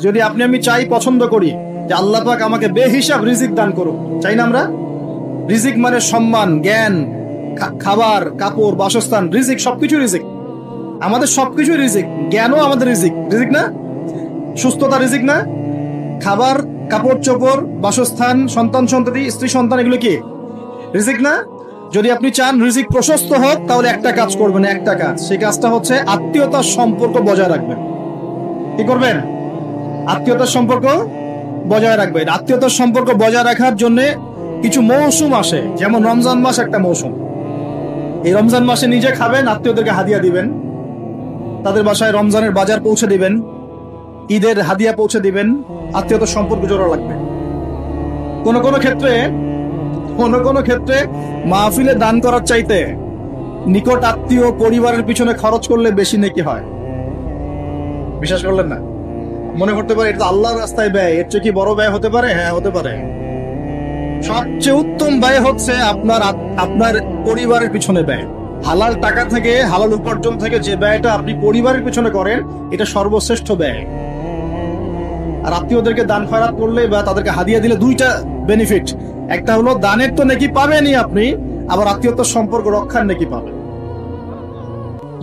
যদি আপনি আমি চাই, পছন্দ করি যে আল্লাহ পাক আমাকে বেহিসাব রিজিক দান করুক, চাই না আমরা? রিজিক মানে সম্মান, জ্ঞান, খাবার, কাপড়, বাসস্থান, রিজিক, সবকিছু রিজিক। আমাদের সবকিছু রিজিক। জ্ঞানও আমাদের রিজিক, রিজিক না? সুস্থতা রিজিক না? খাবার, কাপড় চোপড়, বাসস্থান, সন্তান সন্ততি, স্ত্রী সন্তান, এগুলো কি রিজিক না? যদি আপনি চান রিজিক প্রশস্ত হোক, তাহলে একটা কাজ করবেন, একটা কাজ। সেই কাজটা হচ্ছে আত্মীয়তার সম্পর্ক বজায় রাখবেন। কি করবেন? আত্মীয়তার সম্পর্ক বজায় রাখবেন। আত্মীয়তার সম্পর্ক বজায় রাখার জন্য কিছু মৌসুম আসে, যেমন রমজান মাস একটা মৌসুম। এই রমজান মাসে নিজে খাবেন, আত্মীয়দেরকে হাদিয়া দিবেন, তাদের বাসায় রমজানের বাজার পৌঁছে দিবেন, ঈদের হাদিয়া পৌঁছে দিবেন। আত্মীয়তার সম্পর্ক জোড়া লাগবে। কোন কোন ক্ষেত্রে মাহফিলে দান করার চাইতে নিকট আত্মীয় পরিবারের পিছনে খরচ করলে বেশি নেকি হয়। বিশ্বাস করলেন না? মনে করতে পারে এটা আল্লাহর রাস্তায় ব্যয়, এর চেয়ে কি বড় ব্যয় হতে পারে? হ্যাঁ, হতে পারে। সবচেয়ে উত্তম ব্যয় হচ্ছে আপনার পরিবারের পিছনে ব্যয়। হালাল টাকা থেকে, হালাল উপার্জন থেকে যে ব্যয়টা আপনি পরিবারের পিছনে করেন, এটা সর্বশ্রেষ্ঠ ব্যয়। আর আত্মীয়দেরকে দান খয়রাত করলে বা তাদেরকে হাদিয়া দিলে দুইটা বেনিফিট। একটা হলো দানের তো নেকি পাবেনই আপনি, আবার আত্মীয়তার সম্পর্ক রক্ষার নেকি পাবেন।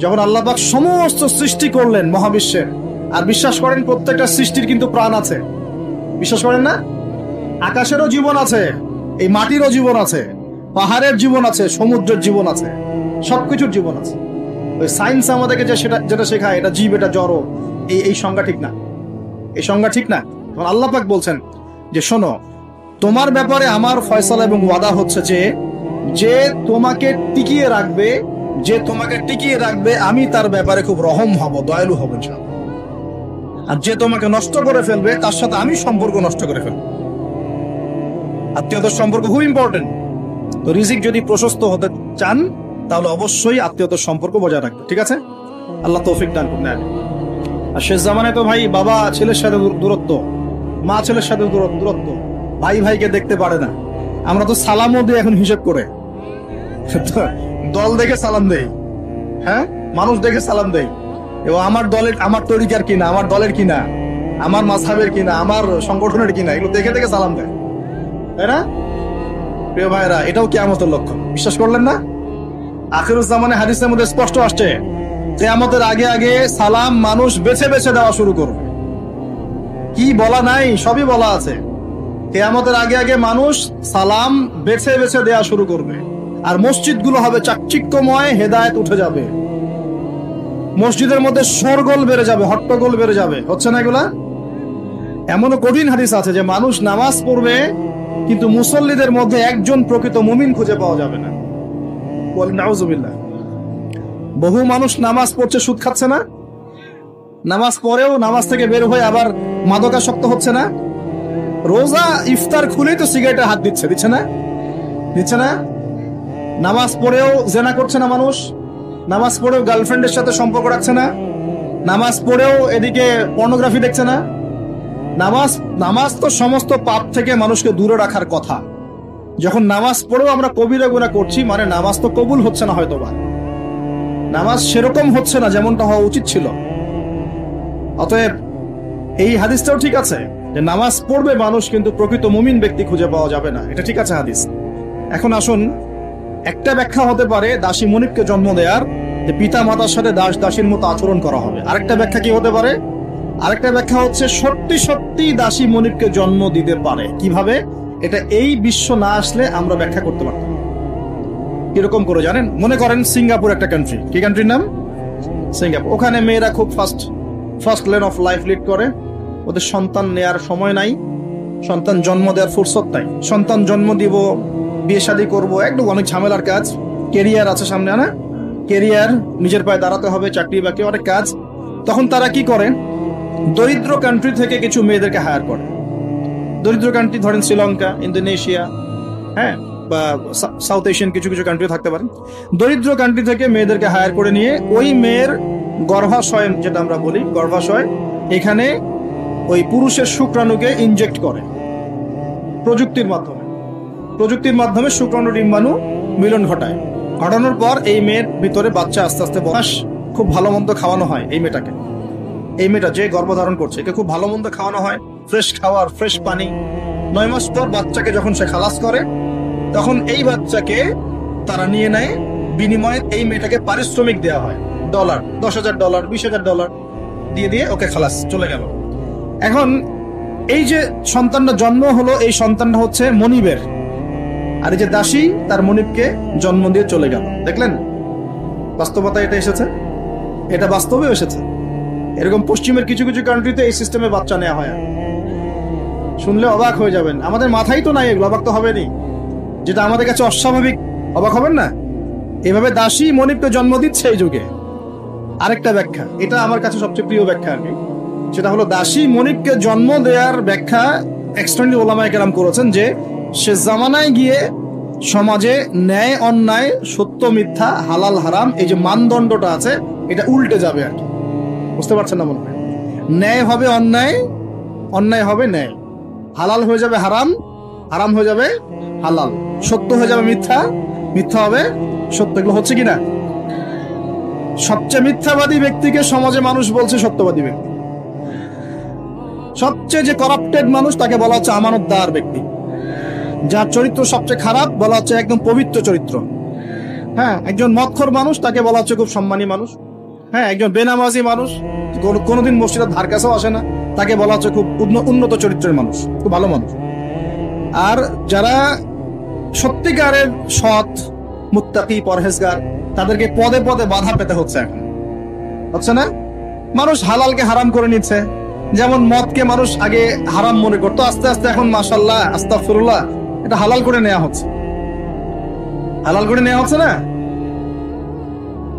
যখন আল্লাহ পাক সমস্ত সৃষ্টি করলেন মহাবিশ্বের, আর বিশ্বাস করেন প্রত্যেকটা সৃষ্টির কিন্তু প্রাণ আছে, বিশ্বাস করেন না? আকাশেরও জীবন আছে, এই মাটিরও জীবন আছে, পাহাড়ের জীবন আছে, সমুদ্রের জীবন আছে, সবকিছুর জীবন আছে। ওই সায়েন্স আমাদেরকে যেটা শেখায়, এটা জীব, এটা জড়, এই সংজ্ঞা ঠিক না, এই সংজ্ঞা ঠিক না। আল্লাহ পাক বলছেন যে শোনো, তোমার ব্যাপারে আমার ফয়সালা এবং ওয়াদা হচ্ছে যে তোমাকে টিকিয়ে রাখবে, আমি তার ব্যাপারে খুব রহম হব, দয়ালু হব। আর যে তোমাকে নষ্ট করে ফেলবে, তার সাথে আমি সম্পর্ক নষ্ট করে ফেলবো। আত্মীয়তার সম্পর্ক খুব ইম্পর্টেন্ট। তো রিজিক যদি প্রশস্ত হতে চান, তাহলে অবশ্যই আত্মীয়তার সম্পর্ক বজায় রাখবে। ঠিক আছে? আল্লাহ তৌফিক দান করুন। আর শেষ জামানায় তো ভাই বাবা ছেলের সাথে দূরত্ব, মা ছেলের সাথে দূরত্ব, ভাই ভাইকে দেখতে পারে না। আমরা তো সালামও দিই এখন হিসেব করে, দল দেখে সালাম দেই। হ্যাঁ, মানুষ দেখে সালাম দেই। এবং আমার তরিকার কিনা, আমার দলের কিনা, আমার মাযহাবের কিনা, আমার সংগঠনের কিনা, এগুলো দেখে দেখে সালাম দেয়, তাই না? প্রিয় ভাইরা, এটাও কিয়ামতের লক্ষণ। বিশ্বাস করলেন না? আখিরুজ্জামানে হাদিসের মধ্যে স্পষ্ট আসছে, কিয়ামতের আগে আগে সালাম মানুষ বেছে বেছে দেওয়া শুরু করবে। কি বলা নাই, সবই বলা আছে। কিয়ামতের আগে আগে মানুষ সালাম বেছে বেছে দেওয়া শুরু করবে। আর মসজিদগুলো হবে চাকচিক্যময়, হেদায়েত উঠে যাবে। মসজিদের মধ্যে শোরগোল বেড়ে যাবে, হট্টগোল বেড়ে যাবে। হচ্ছে না এগুলা? এমনও কঠিন হাদিস আছে যে মানুষ নামাজ পড়বে, কিন্তু মুসল্লিদের মধ্যে একজন প্রকৃত মুমিন খুঁজে পাওয়া যাবে না। বলেন নাউজুবিল্লাহ। বহু মানুষ নামাজ পড়ছে, সুদ খাচ্ছে না? নামাজ পড়েও নামাজ থেকে বের হয়ে আবার মাদকাসক্ত হচ্ছে না? রোজা ইফতার খুলেই তো সিগারেটে হাত দিচ্ছে না? নামাজ পড়েও জেনা করছে না মানুষ? নামাজ পড়েও গার্লফ্রেন্ডের সাথে সম্পর্ক রাখছে না? নামাজ পড়েও এদিকে পর্নোগ্রাফি দেখছে না? নামাজ তো সমস্ত পাপ থেকে মানুষকে দূরে রাখার কথা। যখন নামাজ পড়েও আমরা কবিরা গুনাহ করছি, মানে নামাজ তো কবুল হচ্ছে না, হয়তোবা নামাজ সেরকম হচ্ছে না যেমনটা হওয়া উচিত ছিল। অতএব এই হাদিসটাও ঠিক আছে যে নামাজ পড়বে মানুষ, কিন্তু প্রকৃত মুমিন ব্যক্তি খুঁজে পাওয়া যাবে না। এটা ঠিক আছে হাদিস। এখন আসুন, একটা ব্যাখ্যা হতে পারে দাসী মনিবকে জন্ম দেওয়ার, যে পিতা মাতার সাথে দাস দাসীর মতো আচরণ করা হবে। আরেকটা ব্যাখ্যা কি হতে পারে? আরেকটা ব্যাখ্যা হচ্ছে সত্যি সত্যি দাসী মনিবকে জন্ম দিতে পারে। কিভাবে? এটা এই বিশ্ব না আসলে আমরা ব্যাখ্যা করতে পারতাম। কিরকম করে জানেন? মনে করেন সিঙ্গাপুর একটা কান্ট্রি। কি কান্ট্রির নাম? সিঙ্গাপুর। ওখানে মেয়েরা খুব first lane of life lead করে। ওদের সন্তান নেয়ার সময় নাই, সন্তান জন্ম দেওয়ার ফুরসত নাই। সন্তান জন্ম দিব, বিয়ে শাদী করবো, একদম অনেক ঝামেলার কাজ। কেরিয়ার আছে সামনে, না? কেরিয়ার, নিজের পায়ে দাঁড়াতে হবে, চাকরি বাকরি, অনেক কাজ। তখন তারা কি করে? দরিদ্র কান্ট্রি থেকে কিছু মেয়েদেরকে হায়ার করে। দরিদ্র কান্ট্রি ধরেন শ্রীলঙ্কা, ইন্দোনেশিয়া, হ্যাঁ, বা সাউথ এশিয়ান কিছু কিছু কান্ট্রি থাকতে পারে। দরিদ্র কান্ট্রি থেকে মেয়েদেরকে হায়ার করে নিয়ে ওই মেয়ের গর্ভাশয়, যেটা আমরা বলি গর্ভাশয়, এখানে ওই পুরুষের শুক্রাণুকে ইনজেক্ট করে প্রযুক্তির মাধ্যমে শুক্রাণু ডিম্বাণু মিলন ঘটানোর পর এই মেয়ের ভিতরে বাচ্চা আস্তে আস্তে বয়স, খুব ভালো মন্দ খাওয়ানো হয় এই মেয়েটাকে। এই মেয়েটা যে গর্ভধারণ করছে একে খুব ভালো মন্দ খাওয়ানো হয়, ফ্রেশ খাবার, ফ্রেশ পানি। 9 মাস পর বাচ্চাকে যখন সে খালাস করে, তখন এই বাচ্চাকে তারা নিয়ে নেয়, বিনিময়ে এই মেয়েটাকে পারিশ্রমিক দেওয়া হয়, ডলার, $10,000, $20,000 দিয়ে দিয়ে ওকে খালাস, চলে গেল। এখন এই যে সন্তানটা জন্ম হলো, এই সন্তানটা হচ্ছে মনিবের, আর এই যে দাসী তার মনিবকে জন্ম দিয়ে চলে গেল। দেখলেন বাস্তবতা এটা এসেছে, এটা বাস্তবে এসেছে। এরকম পশ্চিমের কিছু কিছু কান্ট্রিতে এই সিস্টেমে বাচ্চা নেওয়া হয়। শুনলে অবাক হয়ে যাবেন, আমাদের মাথায় তো নাই এগুলো, অবাক তো হবেনি, যেটা আমাদের কাছে অস্বাভাবিক, অবাক হবেন না? এভাবে দাসী মনিবকে জন্ম দিচ্ছে এই যুগে। আরেকটা ব্যাখ্যা, এটা আমার কাছে সবচেয়ে প্রিয় ব্যাখ্যা আর কি, সেটা হলো দাসী মনিবকে জন্ম দেওয়ার ব্যাখ্যা এক্সটেন্ডেড ওলামায়ে কেরাম করেছেন যে সে জামানায় গিয়ে সমাজে ন্যায় অন্যায়, সত্য মিথ্যা, হালাল হারাম, এই যে মানদণ্ডটা আছে এটা উল্টে যাবে আর কি। বুঝতে পারছেন না মনে হয়? ন্যায় হবে অন্যায়, অন্যায় হবে ন্যায়, হালাল হয়ে যাবে হারাম, হারাম হয়ে যাবে হালাল, সত্য হয়ে যাবে মিথ্যা, মিথ্যা হবে সত্য। এগুলো হচ্ছে কিনা? সবচেয়ে মিথ্যাবাদী ব্যক্তিকে সমাজে মানুষ বলছে সত্যবাদী ব্যক্তি। সবচেয়ে যে করাপ্টেড মানুষ তাকে বলা হচ্ছে আমানতদার ব্যক্তি। যার চরিত্র সবচেয়ে খারাপ বলা হচ্ছে একদম পবিত্র চরিত্র। হ্যাঁ, একজন মদখোর মানুষ তাকে বলা হচ্ছে খুব সম্মানী মানুষ। হ্যাঁ, একজন বেনামাজি মানুষ, কোনোদিন মসজিদের ধার কাছেও আসে না, তাকে বলা হচ্ছে খুব উন্নত চরিত্রের মানুষ, খুব ভালো মানুষ। আর যারা সত্যিকারের সৎ, মুত্তাকি, পরহেজগার, তাদেরকে পদে পদে বাধা পেতে হচ্ছে এখন, হচ্ছে না? মানুষ হালালকে হারাম করে নিচ্ছে। যেমন মদকে মানুষ আগে হারাম মনে করতো, আস্তে আস্তে এখন মাশাআল্লাহ, আস্তাগফিরুল্লাহ, এটা হালাল করে নেওয়া হচ্ছে। হালাল করে নেওয়া হচ্ছে না?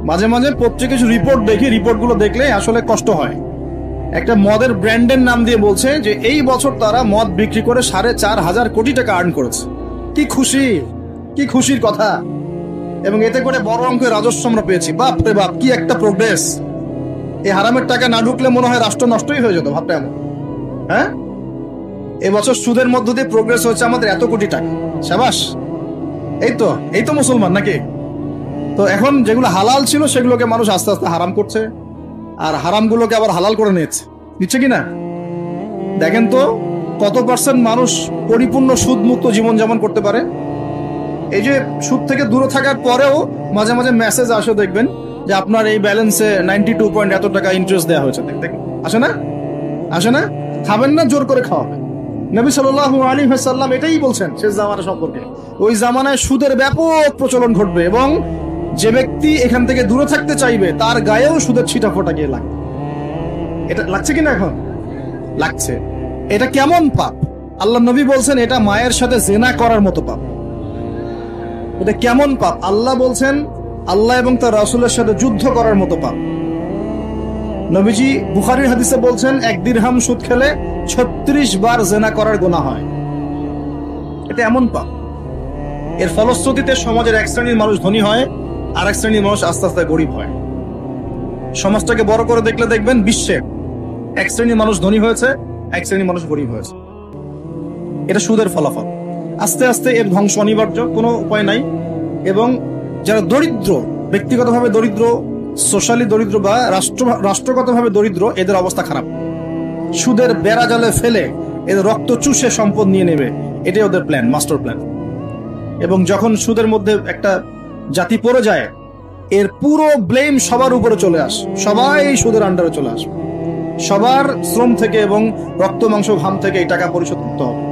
মাঝে মাঝে পত্রিকা কিছু রিপোর্ট দেখি, রিপোর্টগুলো দেখলে আসলে কষ্ট হয়। একটা মদের ব্র্যান্ডের নাম দিয়ে বলছে যে এই বছর তারা মদ বিক্রি করে 4,500 কোটি টাকা আর্ন করেছে। কি খুশি, কি খুশির কথা! এবং এতে করে বড় অঙ্কের রাজস্ব আমরা পেয়েছি। বাপ রে বাপ, কি একটা প্রোগ্রেস! এই হারামের টাকা না ঢুকলে মনে হয় রাষ্ট্র নষ্টই হয়ে যেত, ভাবটা এমন। হ্যাঁ, এবছর সুদের মধ্য দিয়ে প্রোগ্রেস হয়েছে আমাদের এত কোটি টাকা, শাবাশ! এই তো মুসলমান নাকি? তো এখন যেগুলো হালাল ছিল সেগুলোকে মানুষ আস্তে আস্তে হারাম করছে, আর হারামগুলোকে আবার হালাল করে নিচ্ছে কিনা? দেখেন তো কত পার্সেন্ট মানুষ পরিপূর্ণ সুদমুক্ত জীবনযাপন করতে পারে। এই যে সুদ থেকে দূরে থাকার পরেও মাঝে মাঝে মেসেজ আসে, দেখবেন যে আপনার এই ব্যালেন্সে 92 পয়েন্ট এত টাকা ইন্টারেস্ট দেওয়া হয়েছে। দেখেন, আসে না? আসে না? খাবেন না, জোর করে খাওয়াবেন। নবী সাল্লাল্লাহু আলাইহি ওয়াসাল্লাম এটাই বলছেন শেষ জামানা সম্পর্কে। ওই জামানায় সুদের ব্যাপক প্রচলন ঘটবে এবং যে ব্যক্তি এখান থেকে দূরে থাকতে চাইবে তার গায়েও সুদের ছিটা ফোটা গিয়ে লাগবে। এটা লাগছে কিনা? এখন লাগছে। এটা কেমন পাপ? আল্লাহ নবী বলছেন এটা মায়ের সাথে জেনা করার মতো পাপ। এটা কেমন পাপ? আল্লাহ বলছেন আল্লাহ এবং তার রাসূলের সাথে যুদ্ধ করার মতো পাপ। নবীজি বুখারীর হাদিসে বলছেন 1 দিরহাম সুদ খেলে 36 বার জেনা করার গুনাহ হয়। এটা এমন পাপ। এর ফলশ্রুতিতে সমাজের এক শ্রেণীর মানুষ ধনী হয়, আর এক শ্রেণীর মানুষ আস্তে আস্তে গরিব হয়। সমাজটাকে বড় করে দেখলে দেখবেন বিশ্বে এক শ্রেণীর মানুষ ধনী হয়েছে, এক শ্রেণীর মানুষ গরিব হয়েছে। এটা সুদের ফলাফল। আস্তে আস্তে এর ধ্বংস অনিবার্য, কোনো উপায় নাই। এবং যারা দরিদ্র, ব্যক্তিগতভাবে দরিদ্র, সোশ্যালি দরিদ্র বা রাষ্ট্রগতভাবে দরিদ্র, এদের অবস্থা খারাপ। সুদের বেড়া জালে ফেলে এদের রক্ত চুষে সম্পদ নিয়ে নেবে, এটাই ওদের প্ল্যান, মাস্টার প্ল্যান। এবং যখন সুদের মধ্যে একটা জাতি পড়ে যায়, এর পুরো ব্লেম সবার উপরে চলে আসে, সবাই সুদের আন্ডারে চলে আসে। সবার শ্রম থেকে এবং রক্ত মাংস ঘাম থেকে এই টাকা পরিশোধ করতে হবে।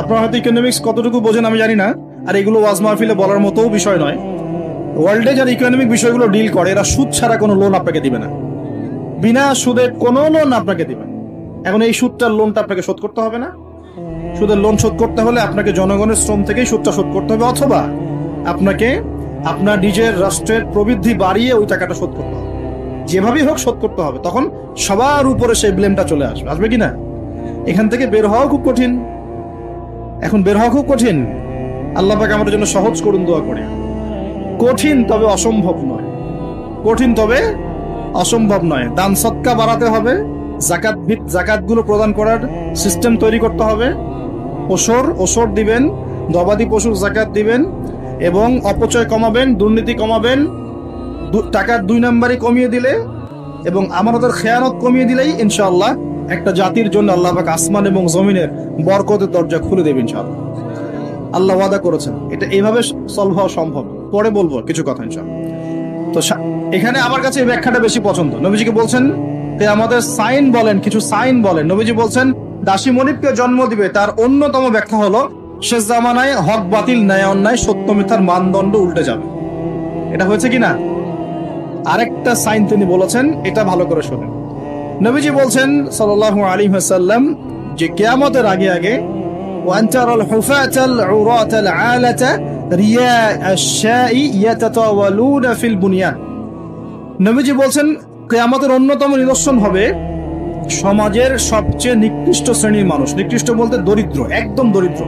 আপনারা হয়তো ইকোনমিক্স কতটুকু বোঝেন আমি জানি না, আর এগুলো ওয়াজ মাহফিলে বলার মতো বিষয় নয়। ওয়ার্ল্ডে যারা ইকোনমিক বিষয়গুলো ডিল করে, এরা সুদ ছাড়া কোনো লোন আপনাকে দিবে না, বিনা সুদে কোনো লোন আপনাকে দিবে। এখন এই সুদটার লোনটা আপনাকে শোধ করতে হবে না? সুদের লোন শোধ করতে হলে আপনাকে জনগণের শ্রম থেকেই সুদটা শোধ করতে হবে, অথবা আপনাকে আপনার নিজের রাষ্ট্রের প্রবৃদ্ধি বাড়িয়ে ওই টাকাটা শোধ করতে হবে। যেভাবেই হোক শোধ করতে হবে। তখন সবার উপরে সেই ব্লেমটা চলে আসবে, আসবে কিনা? এখান থেকে বের হওয়া খুব কঠিন। এখন বের হওয়া খুব কঠিন। আল্লাহ পাক আমাদের জন্য সহজ করুন, দোয়া করে। কঠিন তবে অসম্ভব নয়, কঠিন তবে অসম্ভব নয়। দান সদকা বাড়াতে হবে, জাকাতগুলো প্রদান করার সিস্টেম তৈরি করতে হবে। ওসর দিবেন, গবাদি পশুর জাকাত দিবেন, এবং অপচয় কমাবেন, দুর্নীতি কমাবেন। টাকার 2 নাম্বারই কমিয়ে দিলে এবং আমানতের খেয়ানত কমিয়ে দিলেই ইনশাআল্লাহ একটা জাতির জন্য আল্লাহ পাক আসমান এবং জমিনের বরকতের দরজা খুলে দেবেন ইনশাআল্লাহ। আল্লাহ ওয়াদা করেছেন, এটা এইভাবে সলভ হওয়া সম্ভব। পরে বলবো কিছু কথা ইনশাআল্লাহ। তো এখানে আমার কাছে এই ব্যাখ্যাটা বেশি পছন্দ। নবীজিকে বলছেন আমাদের সাইন বলেন, কিছু সাইন বলেন। নবীজি বলছেন দাসী মনিবকে জন্ম দিবে, তার অন্যতম ব্যাখ্যা হলো শেষ জামানায় হক বাতিল, ন্যায় অন্যায়, সত্য মিথ্যার মানদণ্ড উল্টে যাবে। এটা হয়েছে কিনা? আরেকটা সাইন তিনি বলেছেন, এটা ভালো করে শুনেন। নবীজি বলছেন সাল্লাল্লাহু আলাইহি ওয়াসাল্লাম যে কিয়ামতের আগে আগে ওয়ান্তারাল হুফাতাল উরাতাল আলাতা রিয়া আশ-শাই ইয়াতাতাওয়ালুনা ফিল বুনিয়ান। নবীজি বলছেন কিয়ামতের অন্যতম নিদর্শন হবে সমাজের সবচেয়ে নিকৃষ্ট শ্রেণীর মানুষ, নিকৃষ্ট বলতে দরিদ্র, একদম দরিদ্র,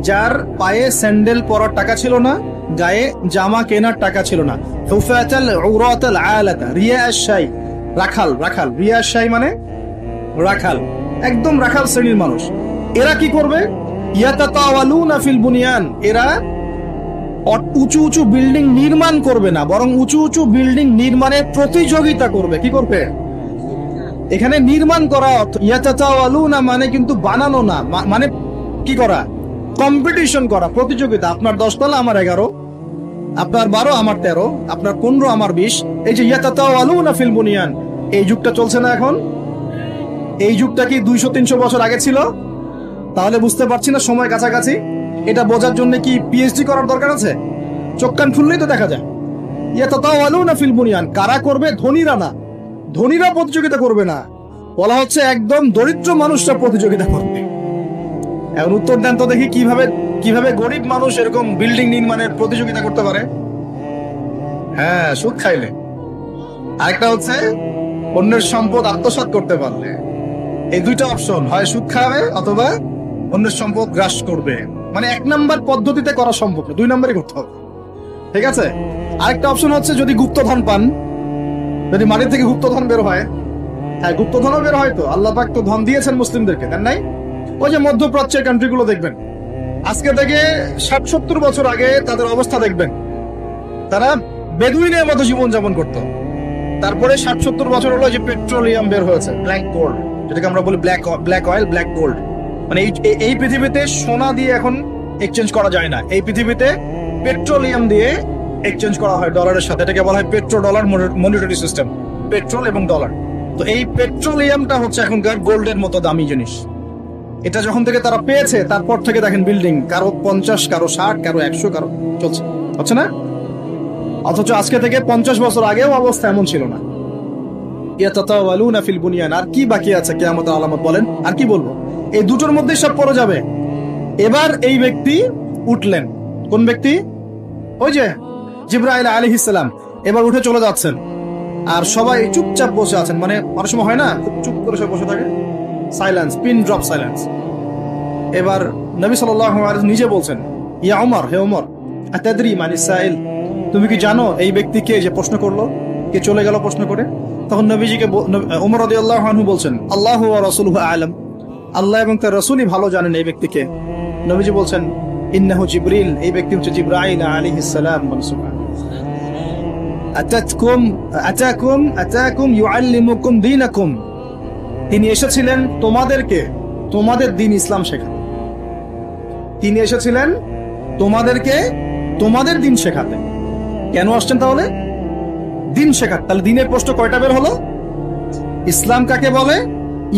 যার পায়ে স্যান্ডেল পরার টাকা ছিল না, গায়ে জামা কেনার টাকা ছিল না। হুফাতাল উরাতাল আলাতা রিয়া আশ-শাই, রাখাল, রাখাল, রিয়া আশ-শাই মানে রাখাল, একদম রাখাল শ্রেণীর মানুষ। এরা কি করবে? ইয়াতাতাওয়ালুনা ফিল বুনিয়ান, এরা উঁচু উঁচু বিল্ডিং নির্মাণ করবে না, বরং উঁচু উঁচু বিল্ডিং নির্মাণের প্রতিযোগিতা করবে। কি করবে? এখানে নির্মাণ করা, ইয়াতাতাওয়ালুনা মানে কিন্তু বানানো না, মানে কি করা? কম্পিটিশন করা, প্রতিযোগিতা। আপনার 10 তলা, আমার 11, আপনার 12, আমার 13, আপনার 15, আমার 20। এই যে ইয়াতাতাওয়ালুনা ফিল বুনিয়ান, এই যুগটা চলছে না এখন? এই যুগটা কি 200-300 বছর আগে ছিল? তাহলে বুঝতে পারছি না সময় কাছাকাছি। এটা বোঝার জন্য কি পিএইচডি করার দরকার আছে? চোখ কান খুললেই তো দেখা যায়। ইয়াতাতাওয়ালুনা ফিল বুনিয়ান, কারা করবে? ধনীরা না, ধনীরা প্রতিযোগিতা করবে না, বলা হচ্ছে একদম দরিদ্র মানুষরা প্রতিযোগিতা করবে। এখন উত্তর দেন তো দেখি, কিভাবে গরিব মানুষ এরকম বিল্ডিং নির্মাণের প্রতিযোগিতা করতে পারে? হ্যাঁ, সুদ খাইলে। আরেকটা হচ্ছে অন্যের সম্পদ আত্মসাৎ করতে পারলে। এই দুইটা অপশন, হয় সুদ খাবে অথবা অন্যের সম্পদ গ্রাস করবে। মানে 1 নাম্বার পদ্ধতিতে করা সম্ভব না, 2 নাম্বারই করতে হবে। ঠিক আছে? আরেকটা অপশন হচ্ছে যদি গুপ্তধন পান, যদি মাটি থেকে গুপ্তধন বের হয়। হ্যাঁ, গুপ্তধনও বের হয় তো, আল্লাহ পাক তো ধন দিয়েছেন মুসলিমদেরকে, দেন নাই? ওই যে মধ্যপ্রাচ্যের কান্ট্রিগুলো দেখবেন, আজকে থেকে 60-70 বছর আগে তাদের অবস্থা দেখবেন, তারা বেদুইনের মতো জীবনযাপন করতো। তারপরে 60-70 বছর হলো যে পেট্রোলিয়াম বের হয়েছে, ব্ল্যাক গোল্ড, যেটাকে আমরা বলি ব্ল্যাক অয়েল, ব্ল্যাক গোল্ড। মানে এই পৃথিবীতে সোনা দিয়ে এখন এক্সচেঞ্জ করা যায় না, এই পৃথিবীতে পেট্রোলিয়াম দিয়ে এক্সচেঞ্জ করা হয় ডলারের সাথে। এটাকে বলা হয় petro dollar monetary system, petrol এবং ডলার। তো এই পেট্রোলিয়ামটা হচ্ছে এখনকার গোল্ডের মতো দামি জিনিস। এটা যখন থেকে তারা পেয়েছে, তারপর থেকে দেখেন বিল্ডিং কারো 50, কারো 60, কারো 100, কারো চলছে, হচ্ছে না? অথচ আজকে থেকে 50 বছর আগেও অবস্থা এমন ছিল না। ইয়াতাতাওয়ালুনা ফিল বুনিয়ান, আর কি বাকি আছে কিয়ামতের আলামত বলেন? আর কি বলবো? এই দুটোর মধ্যে সব পড়ে যাবে। এবার এই ব্যক্তি উঠলেন, কোন ব্যক্তি? ওই যে জিবরাইল আলাইহিস সালাম এবার উঠে চলে যাচ্ছেন, আর সবাই চুপচাপ বসে আছেন। মানে অনেক সময় হয় না, খুব চুপ করে সব বসে থাকে, সাইলেন্স, পিন ড্রপ সাইলেন্স। এবার নবী সাল্লাল্লাহু আলাইহি ওয়াসাল্লাম নিজে বলছেন, ইয়া ওমর, হে ওমর, আতাদরি মানিস সাইল, তুমি কি জানো এই ব্যক্তি কে যে প্রশ্ন করলো, কে চলে গেল প্রশ্ন করে? তখন নবীজিকে ওমর রাদিয়াল্লাহু আনহু বলছেন, আল্লাহু ওয়া রাসূলুহু আ'লাম, আল্লাহ এবং তার রাসূলই ভালো জানেন এই ব্যক্তিকে। নবীজি বলছেন, ইন্নাহু জিবরিল, এই ব্যক্তি হচ্ছে জিবরাইল আলাইহিস সালাম। আতাকুম ইউআল্লিমুকুম দীনাকুম, তিনি এসেছিলেন তোমাদেরকে তোমাদের দিন ইসলাম শেখাতে। তিনি এসেছিলেন তোমাদেরকে তোমাদের দিন শেখাতে। কেন আসছেন তাহলে? দিন শেখাতে। তাহলে দিনের প্রশ্ন কয়টা বের হলো? ইসলাম কাকে বলে,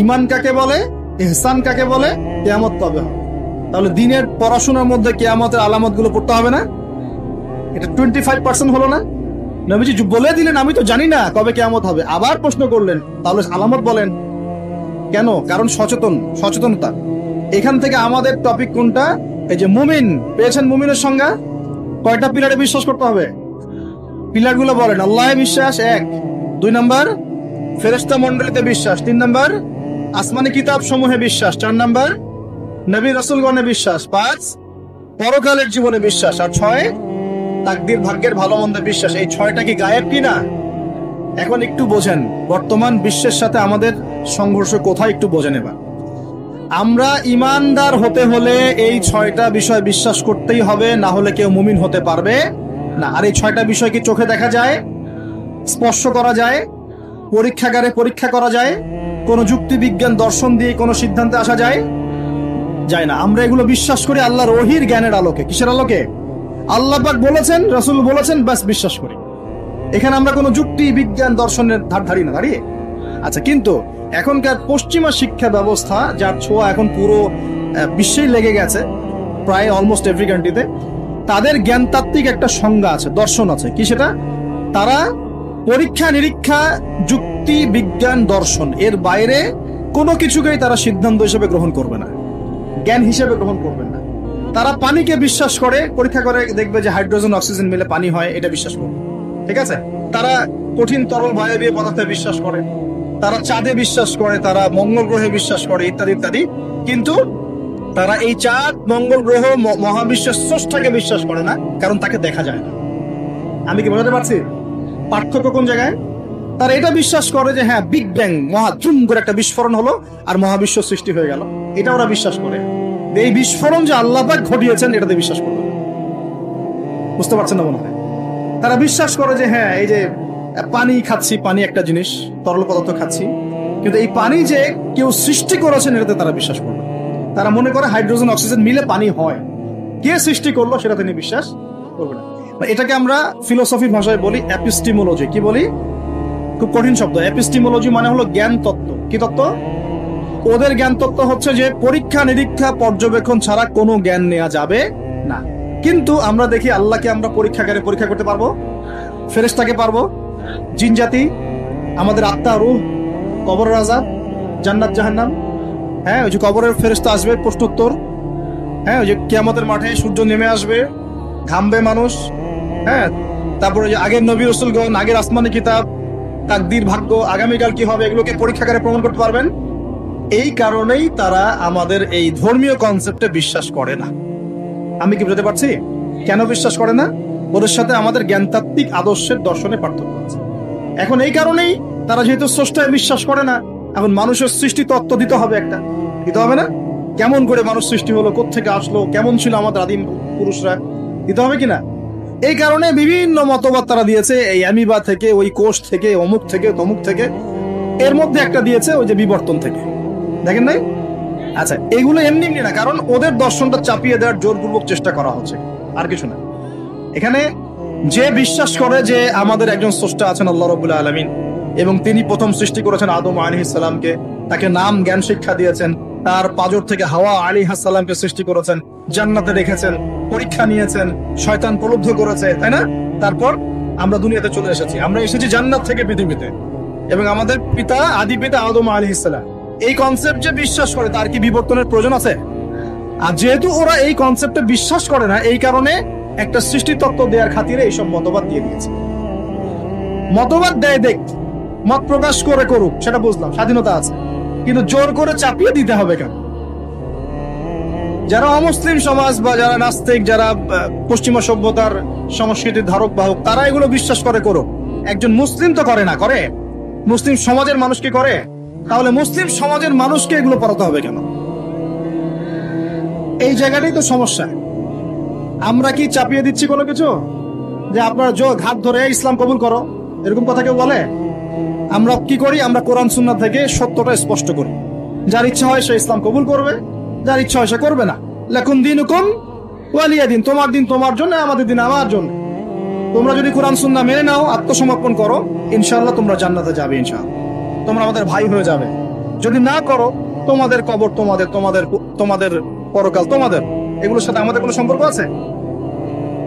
ঈমান কাকে বলে, ইহসান কাকে বলে, কিয়ামত কবে হবে। তাহলে দিনের পড়াশোনার মধ্যে কিয়ামতের আলামত গুলো পড়তে হবে না? এটা 25% হলো না? নবীজি বলে দিলেন আমি তো জানি না কবে কিয়ামত হবে, আবার প্রশ্ন করলেন তাহলে আলামত বলেন। কেন? কারণ সচেতনতা। এখান থেকে আমাদের টপিক কোনটা? এই যে মুমিন পেয়েছেন, মুমিনের সংজ্ঞা কয়টা পিলারে বিশ্বাস করতে হবে? পিলার গুলো বলেন। আল্লাহে বিশ্বাস 1, 2 নাম্বার ফেরেশতা মণ্ডলীতে বিশ্বাস, 3 নাম্বার আসমানি কিতাব সমূহে বিশ্বাস, 4 নাম্বার নবী রাসূলগণে বিশ্বাস, 5 পরকালের জীবনে বিশ্বাস, আর 6 তাকদীর ভাগ্যের ভালো মন্দে বিশ্বাস। এই 6টা কি গায়েব কিনা? এখন একটু বোঝেন বর্তমান বিশ্বের সাথে আমাদের সংঘর্ষ কোথায়, একটু বোঝেন। এবার আমরা ইমানদার হতে হলে এই 6টা বিষয় বিশ্বাস করতেই হবে, না হলে কেউ মুমিন হতে পারবে না। আর এই 6টা বিষয় কি চোখে দেখা যায়, স্পর্শ করা যায়? পরীক্ষাগারে পরীক্ষা করা যায়, কোন যুক্তি বিজ্ঞান দর্শন দিয়ে কোনো সিদ্ধান্তে আসা যায় যায় না। আমরা এগুলো বিশ্বাস করি আল্লাহর ওহীর জ্ঞানের আলোকে। কিসের আলোকে? আল্লাহ পাক বলেছেন, রাসূল বলেছেন, বাস বিশ্বাস করি। এখানে আমরা কোনো যুক্তি বিজ্ঞান দর্শনের ধার ধারি না, দাঁড়িয়ে। আচ্ছা, কিন্তু এখনকার পশ্চিমা শিক্ষা ব্যবস্থা, যার ছোঁয়া এখন পুরো বিশ্বেই লেগে গেছে, প্রায় অলমোস্ট এভরি কান্ট্রিতে, তাদের জ্ঞানতাত্ত্বিক একটা সংজ্ঞা আছে, দর্শন আছে। কি সেটা? তারা পরীক্ষা নিরীক্ষা, যুক্তি বিজ্ঞান দর্শন এর বাইরে কোনো কিছুকেই তারা সিদ্ধান্ত হিসেবে গ্রহণ করবে না, জ্ঞান হিসেবে গ্রহণ করবে না। তারা পানিকে বিশ্বাস করে, পরীক্ষা করে দেখবে যে হাইড্রোজেন অক্সিজেন মিলে পানি হয়, এটা বিশ্বাস করবে। ঠিক আছে? তারা কঠিন তরল বায়বীয় পদার্থে বিশ্বাস করে, তারা চাঁদে বিশ্বাস করে, তারা মঙ্গল গ্রহে বিশ্বাস করে, ইত্যাদি ইত্যাদি। কিন্তু তারা এই চাঁদ, মঙ্গল গ্রহ, মহাবিশ্বের স্রষ্টাকে বিশ্বাস করে না, কারণ তাকে দেখা যায় না। আমি কি বোঝাতে পারছি পার্থক্য কোন জায়গায়? তারা এটা বিশ্বাস করে যে হ্যাঁ, বিগ ব্যাং, মহাধুম করে একটা বিস্ফোরণ হলো আর মহাবিশ্ব সৃষ্টি হয়ে গেল, এটা ওরা বিশ্বাস করে। এই বিস্ফোরণ যে আল্লাহ পাক ঘটিয়েছেন, এটাতে বিশ্বাস করবে। বুঝতে পারছেন না মনে হয়? তারা বিশ্বাস করে যে হ্যাঁ, এই যে পানি খাচ্ছি, পানি একটা জিনিস, তরল পদার্থ খাচ্ছি, কিন্তু এই পানি যে কেউ সৃষ্টি করেছেন, এটাতে তারা বিশ্বাস করবে। তারা মনে করে হাইড্রোজেন অক্সিজেন মিলে পানি হয়, কে সৃষ্টি করলো সেটা তিনি বিশ্বাস করবে না। এটাকে আমরা ফিলোসফির ভাষায় বলি এপিস্টিমোলজি। কি বলি? খুব কঠিন শব্দ। এপিস্টিমোলজি মানে হলো জ্ঞান তত্ত্ব। কি তত্ত্ব? ওদের জ্ঞান তত্ত্ব হচ্ছে যে পরীক্ষা নিরীক্ষা পর্যবেক্ষণ ছাড়া কোনো জ্ঞান নেওয়া যাবে না। কিন্তু আমরা দেখি আল্লাহকে আমরা পরীক্ষাগারে পরীক্ষা করতে পারবো, ফেরেশতাকে পারবো, জিন জাতি, আমাদের আত্মা, রূহ, কবরের আযাব, জান্নাত জাহান্নাম। হ্যাঁ, ওই যে কবরের ফেরেশতা আসবে, প্রশ্নোত্তর। হ্যাঁ, ওই যে কিয়ামতের মাঠে সূর্য নেমে আসবে, ঘামবে মানুষ। হ্যাঁ, তারপরে যে আগের নবী রাসূলগণ, আগের আসমানি কিতাব, তাকদীর, ভাগ্য, আগামীকাল কি হবে, এগুলোকে পরীক্ষাগারে প্রমাণ করতে পারবেন। এই কারণেই তারা আমাদের এই ধর্মীয় কনসেপ্টে বিশ্বাস করে না। আমি কি বুঝতে পারছি কেন বিশ্বাস করে না? ওদের সাথে আমাদের জ্ঞানতাত্ত্বিক আদর্শের দর্শনে পার্থক্য আছে। এখন এই কারণেই তারা যেহেতু স্রষ্টায় বিশ্বাস করে না, এখন মানুষের সৃষ্টি তত্ত্ব দিতে হবে, একটা দিতে হবে না? কেমন করে মানুষ সৃষ্টি হলো, কোত্থেকে আসলো, কেমন ছিল আমাদের আদিম পুরুষরা, দিতে হবে কিনা? এই কারণে বিভিন্ন মতবাদ তারা দিয়েছে, এই অ্যামিবা থেকে, ওই কোষ থেকে, অমুক থেকে, তমুক থেকে, এর মধ্যে একটা দিয়েছে ওই যে বিবর্তন থেকে। দেখেন নাই? আচ্ছা, এগুলো এমনি এমনি না, কারণ ওদের দর্শনটা চাপিয়ে দেওয়ার জোরপূর্বক চেষ্টা করা হচ্ছে, আর কিছু না। এখানে যে বিশ্বাস করে যে আমাদের একজন স্রষ্টা আছেন, আল্লাহ রাব্বুল আলামিন, এবং তিনি প্রথম সৃষ্টি করেছেন আদম আলাইহিস সালামকে, তাকে নাম জ্ঞান শিক্ষা দিয়েছেন, তার পাজর থেকে হাওয়া আলাইহিস সালামকে সৃষ্টি করেছেন, জান্নাতে রেখেছেন, পরীক্ষা নিয়েছেন, শয়তান প্রলুব্ধ করেছে, তাই না? তারপর আমরা দুনিয়াতে চলে এসেছি, আমরা এসেছি জান্নাত থেকে পৃথিবীতে, এবং আমাদের পিতা, আদি পিতা আদম আলাইহিস সালাম। এই কনসেপ্ট যে বিশ্বাস করে, তার কি বিবর্তনের প্রয়োজন আছে? আর যেহেতু ওরা এই কনসেপ্টে বিশ্বাস করে না, এই কারণে একটা সৃষ্টি তত্ত্ব দেওয়ার খাতিরে এইসব মতবাদ দিয়ে দিয়েছে। মতবাদ দেয়, দেখ, মত প্রকাশ করে করুক, সেটা বুঝলাম, স্বাধীনতা আছে, কিন্তু জোর করে চাপিয়ে দিতে হবে কেন? যারা অমুসলিম সমাজ বা যারা নাস্তিক, যারা পশ্চিমা সভ্যতার সংস্কৃতির ধারক বাহক, তারা এগুলো বিশ্বাস করে করুক। একজন মুসলিম তো করে না, করে? মুসলিম সমাজের মানুষ কি করে? তাহলে মুসলিম সমাজের মানুষকে এগুলো পড়াতে হবে কেন? এই জায়গাটাই তো সমস্যা। আমরা কি চাপিয়ে দিচ্ছি কোনো কিছু? যে আপনার ঘাট ধরে ইসলাম কবুল করো, এরকম কথা কেউ বলে? আমরা কি করি? আমরা কোরআন সুন্নাহ থেকে সত্যটা স্পষ্ট করি। যার ইচ্ছা হয় সে ইসলাম কবুল করবে, যার ইচ্ছা হয় সে করবে না। লাকুম দীনুকুম ওয়ালিয়া দিন, তোমার দিন তোমার জন্য, আমাদের দিন আমার জন্য। তোমরা যদি কোরআন সুন্নাহ মেনে নাও, আত্মসমর্পণ করো, ইনশাআল্লাহ তোমরা জান্নাতে যাবে, ইনশাআল্লাহ তোমরা আমাদের ভাই হয়ে যাবে। যদি না করো, তোমাদের কবর তোমাদের, তোমাদের তোমাদের পরকাল তোমাদের, এগুলোর সাথে আমাদের কোনো সম্পর্ক আছে?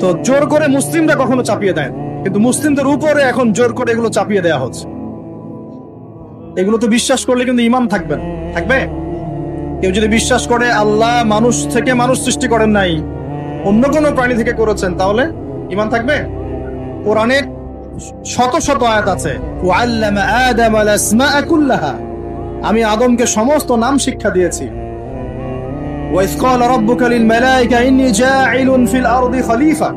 তো জোর করে মুসলিমরা কখনো চাপিয়ে দেয়, কিন্তু মুসলিমদের উপরে এখন জোর করে এগুলো চাপিয়ে দেওয়া হচ্ছে। এগুলো তো বিশ্বাস করলে কিন্তু ঈমান থাকবে না, থাকবে? কেউ যদি বিশ্বাস করে আল্লাহ মানুষ থেকে মানুষ সৃষ্টি করেন নাই, অন্য কোনো প্রাণী থেকে করেছেন, তাহলে ঈমান থাকবে? কোরআনে শত শত আয়াত আছে, ওয়াল্লামা আদামাল আসমাআ কুল্লাহা, আমি আদমকে সমস্ত নাম শিক্ষা দিয়েছি। ওয়াইয ক্বালা রাব্বুকা লিল মালায়েকা ইন্নী জাঈলুন ফিল আরদি খলিফা,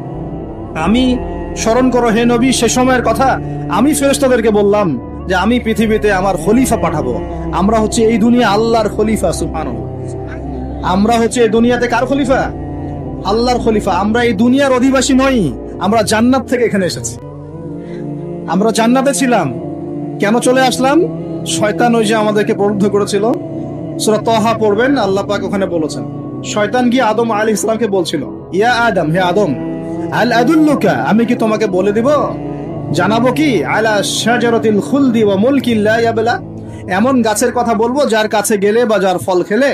আমি, স্মরণ করো হে নবী সে সময়ের কথা, আমি ফেরেশতাদেরকে বললাম যে আমি পৃথিবীতে আমার খলিফা পাঠাবো। আমরা হচ্ছে এই দুনিয়া আল্লাহর খলিফা, সুবহানাল্লাহ। আমরা হচ্ছে এই দুনিয়াতে কার খলিফা? আল্লাহর খলিফা। আমরা এই দুনিয়ার অধিবাসী নই, আমরা জান্নাত থেকে এখানে এসেছি। আমরা জান্নাতে ছিলাম, কেন চলে আসলাম? শয়তান ওই যে আমাদেরকে প্রলুব্ধ করেছিল। সূরা তাহা পড়বেন, আল্লাহ পাক ওখানে বলেছেন, শয়তান গিয়ে আদম আলাইহিস সালামকে বলছিল, ইয়া আদম, হে আদম, আল আদুল্লুকা, আমি কি তোমাকে বলে দিব, জানাবো কি, আলা শাজারাতিল খুলদি ওয়া মুলকিন লা ইয়াবলা, এমন গাছের কথা বলবো যার কাছে গেলে বা যার ফল খেলে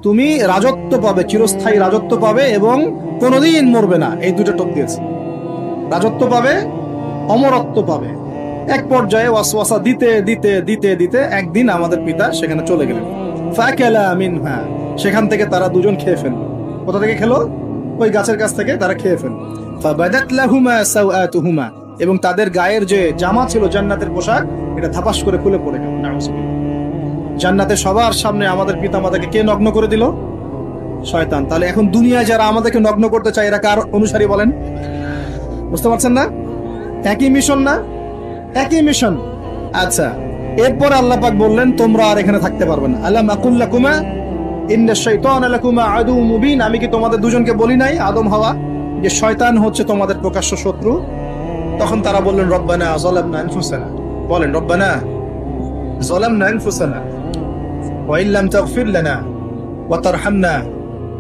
তুমি রাজত্ব পাবে, চিরস্থায়ী রাজত্ব পাবে এবং কোনোদিন মরবে না। এই দুটো টোপ দিয়েছে, রাজত্ব পাবে, অমরত্ব পাবে। এক পর্যায়ে ওয়াসওয়াসা দিতে দিতে দিতে দিতে একদিন আমাদের পিতা সেখানে চলে গেলেন। ফাকালা মিনহা, সেখান থেকে তারা দুজন খেয়ে ফেললো। কোথা থেকে খেলো? ওই গাছের কাছ থেকে তারা খেয়ে ফেললো। ফাবাদাত লাহুমা সাওআতুহুমা, এবং তাদের গায়ের যে জামা ছিল জান্নাতের পোশাক, এটা ধাপাস করে খুলে পড়ে গেল। নাউযুবিল্লাহ। জান্নাতে সবার সামনে আমাদের পিতামাতাকে কে নগ্ন করে দিল? শয়তান। তাহলে এখন দুনিয়ায় যারা আমাদেরকে নগ্ন করতে চায় এরা কার অনুসারী বলেন? বুঝতে পারছেন না? একই মিশন না? একই মিশন। আচ্ছা, এরপর আল্লাহ পাক বললেন, তোমরা আর এখানে থাকতে পারবে না। আলাম আকুল লাকুমা ইন্নাশ শাইতানা লাকুমা আদুউম মুবিন, আমি কি তোমাদের দুজনকে বলি নাই, আদম হাওয়া, যে শয়তান হচ্ছে তোমাদের প্রকাশ্য শত্রু? তখন তারা বললেন, রব্বানা যালামনা আনফুসানা, বলেন রব্বানা যালামনা আনফুসানা ওয়া ইল্লাম তাগফির লানা ওয়া তারহামনা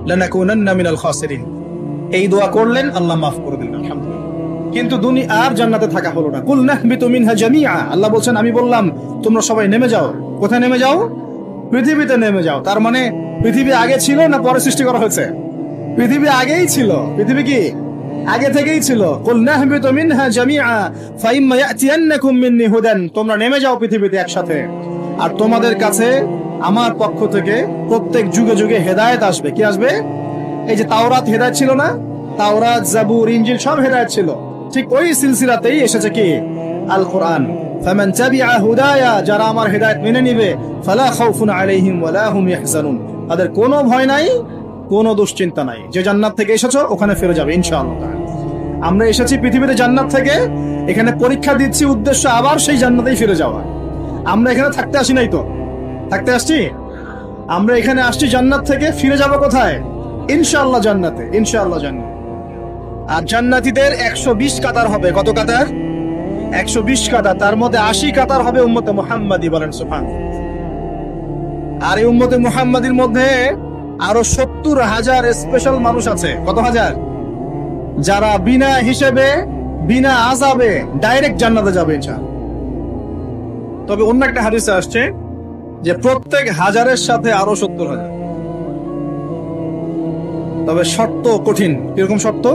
লানাকুনান্না মিনাল খাসিরিন। এই দোয়া করলেন, আল্লাহ মাফ করে দিলেন, আলহামদুলিল্লাহ। কিন্তু দুনিয়া আর জান্নাতে থাকা হলো না। কুল নাহবিতু মিনহা জামিআ, আল্লাহ বলছেন, আমি বললাম তোমরা সবাই নেমে যাও। কোথায় নেমে যাও? পৃথিবীতে নেমে যাও। তার মানে পৃথিবী আগে ছিল না পরে সৃষ্টি করা হয়েছে? পৃথিবী আগেই ছিল। পৃথিবী কি আগে থেকেই ছিল? কুল নাহবিতু মিনহা জামিআ ফাইম্মা ইয়াতিয়ান্নাকুম মিন্নি হুদান, তোমরা নেমে যাও পৃথিবীতে একসাথে, আর তোমাদের কাছে আমার পক্ষ থেকে প্রত্যেক যুগে যুগে হেদায়েত আসবে। কি আসবে? এই যে তাওরাত হেদায়েত ছিল না? তাওরাত, জাবুর, ইনজিল সব হেদায়েত ছিল। ঠিক ওই সিলসিলাতেই এসেছে কি? আল কোরআন। ফামান তাবিআ হুদায়া, যারা আমার হেদায়েত মেনে নিবে, ফালা খাউফুন আলাইহিম ওয়ালা হুম ইয়াহজানুন, তাদের কোনো ভয় নাই, কোনো দুশ্চিন্তা নাই। যে জান্নাত থেকে এসেছো ওখানে ফিরে যাবে ইনশাআল্লাহ। আমরা এসেছি পৃথিবীতে জান্নাত থেকে, এখানে পরীক্ষা দিচ্ছি, উদ্দেশ্য আবার সেই জান্নাতেই ফিরে যাওয়া। আমরা এখানে থাকতে আসি নাই তো, থাকতে আসছি। আমরা এখানে আসছি জান্নাত থেকে, ফিরে যাব কোথায়? ইনশাআল্লাহ জান্নাতে, ইনশাআল্লাহ জান্নাত। আর জান্নাতীদের 120 কাতার হবে। কত কাতার? 120 কাতার। তার মধ্যে 80 কাতার হবে উম্মতে মুহাম্মাদি, বলেন সুবহানাল্লাহ। আর এই উম্মতে মুহাম্মাদির মধ্যে আরো 70,000 স্পেশাল মানুষ আছে। কত হাজার? যারা বিনা হিসেবে, বিনা আযাবে ডাইরেক্ট জান্নাতে যাবে ইনশাআল্লাহ। তবে অন্য একটা হাদিসে আসছে যে প্রত্যেক হাজারের সাথে আরো 70,000। তবে শর্ত কঠিন। কিরকম শর্ত?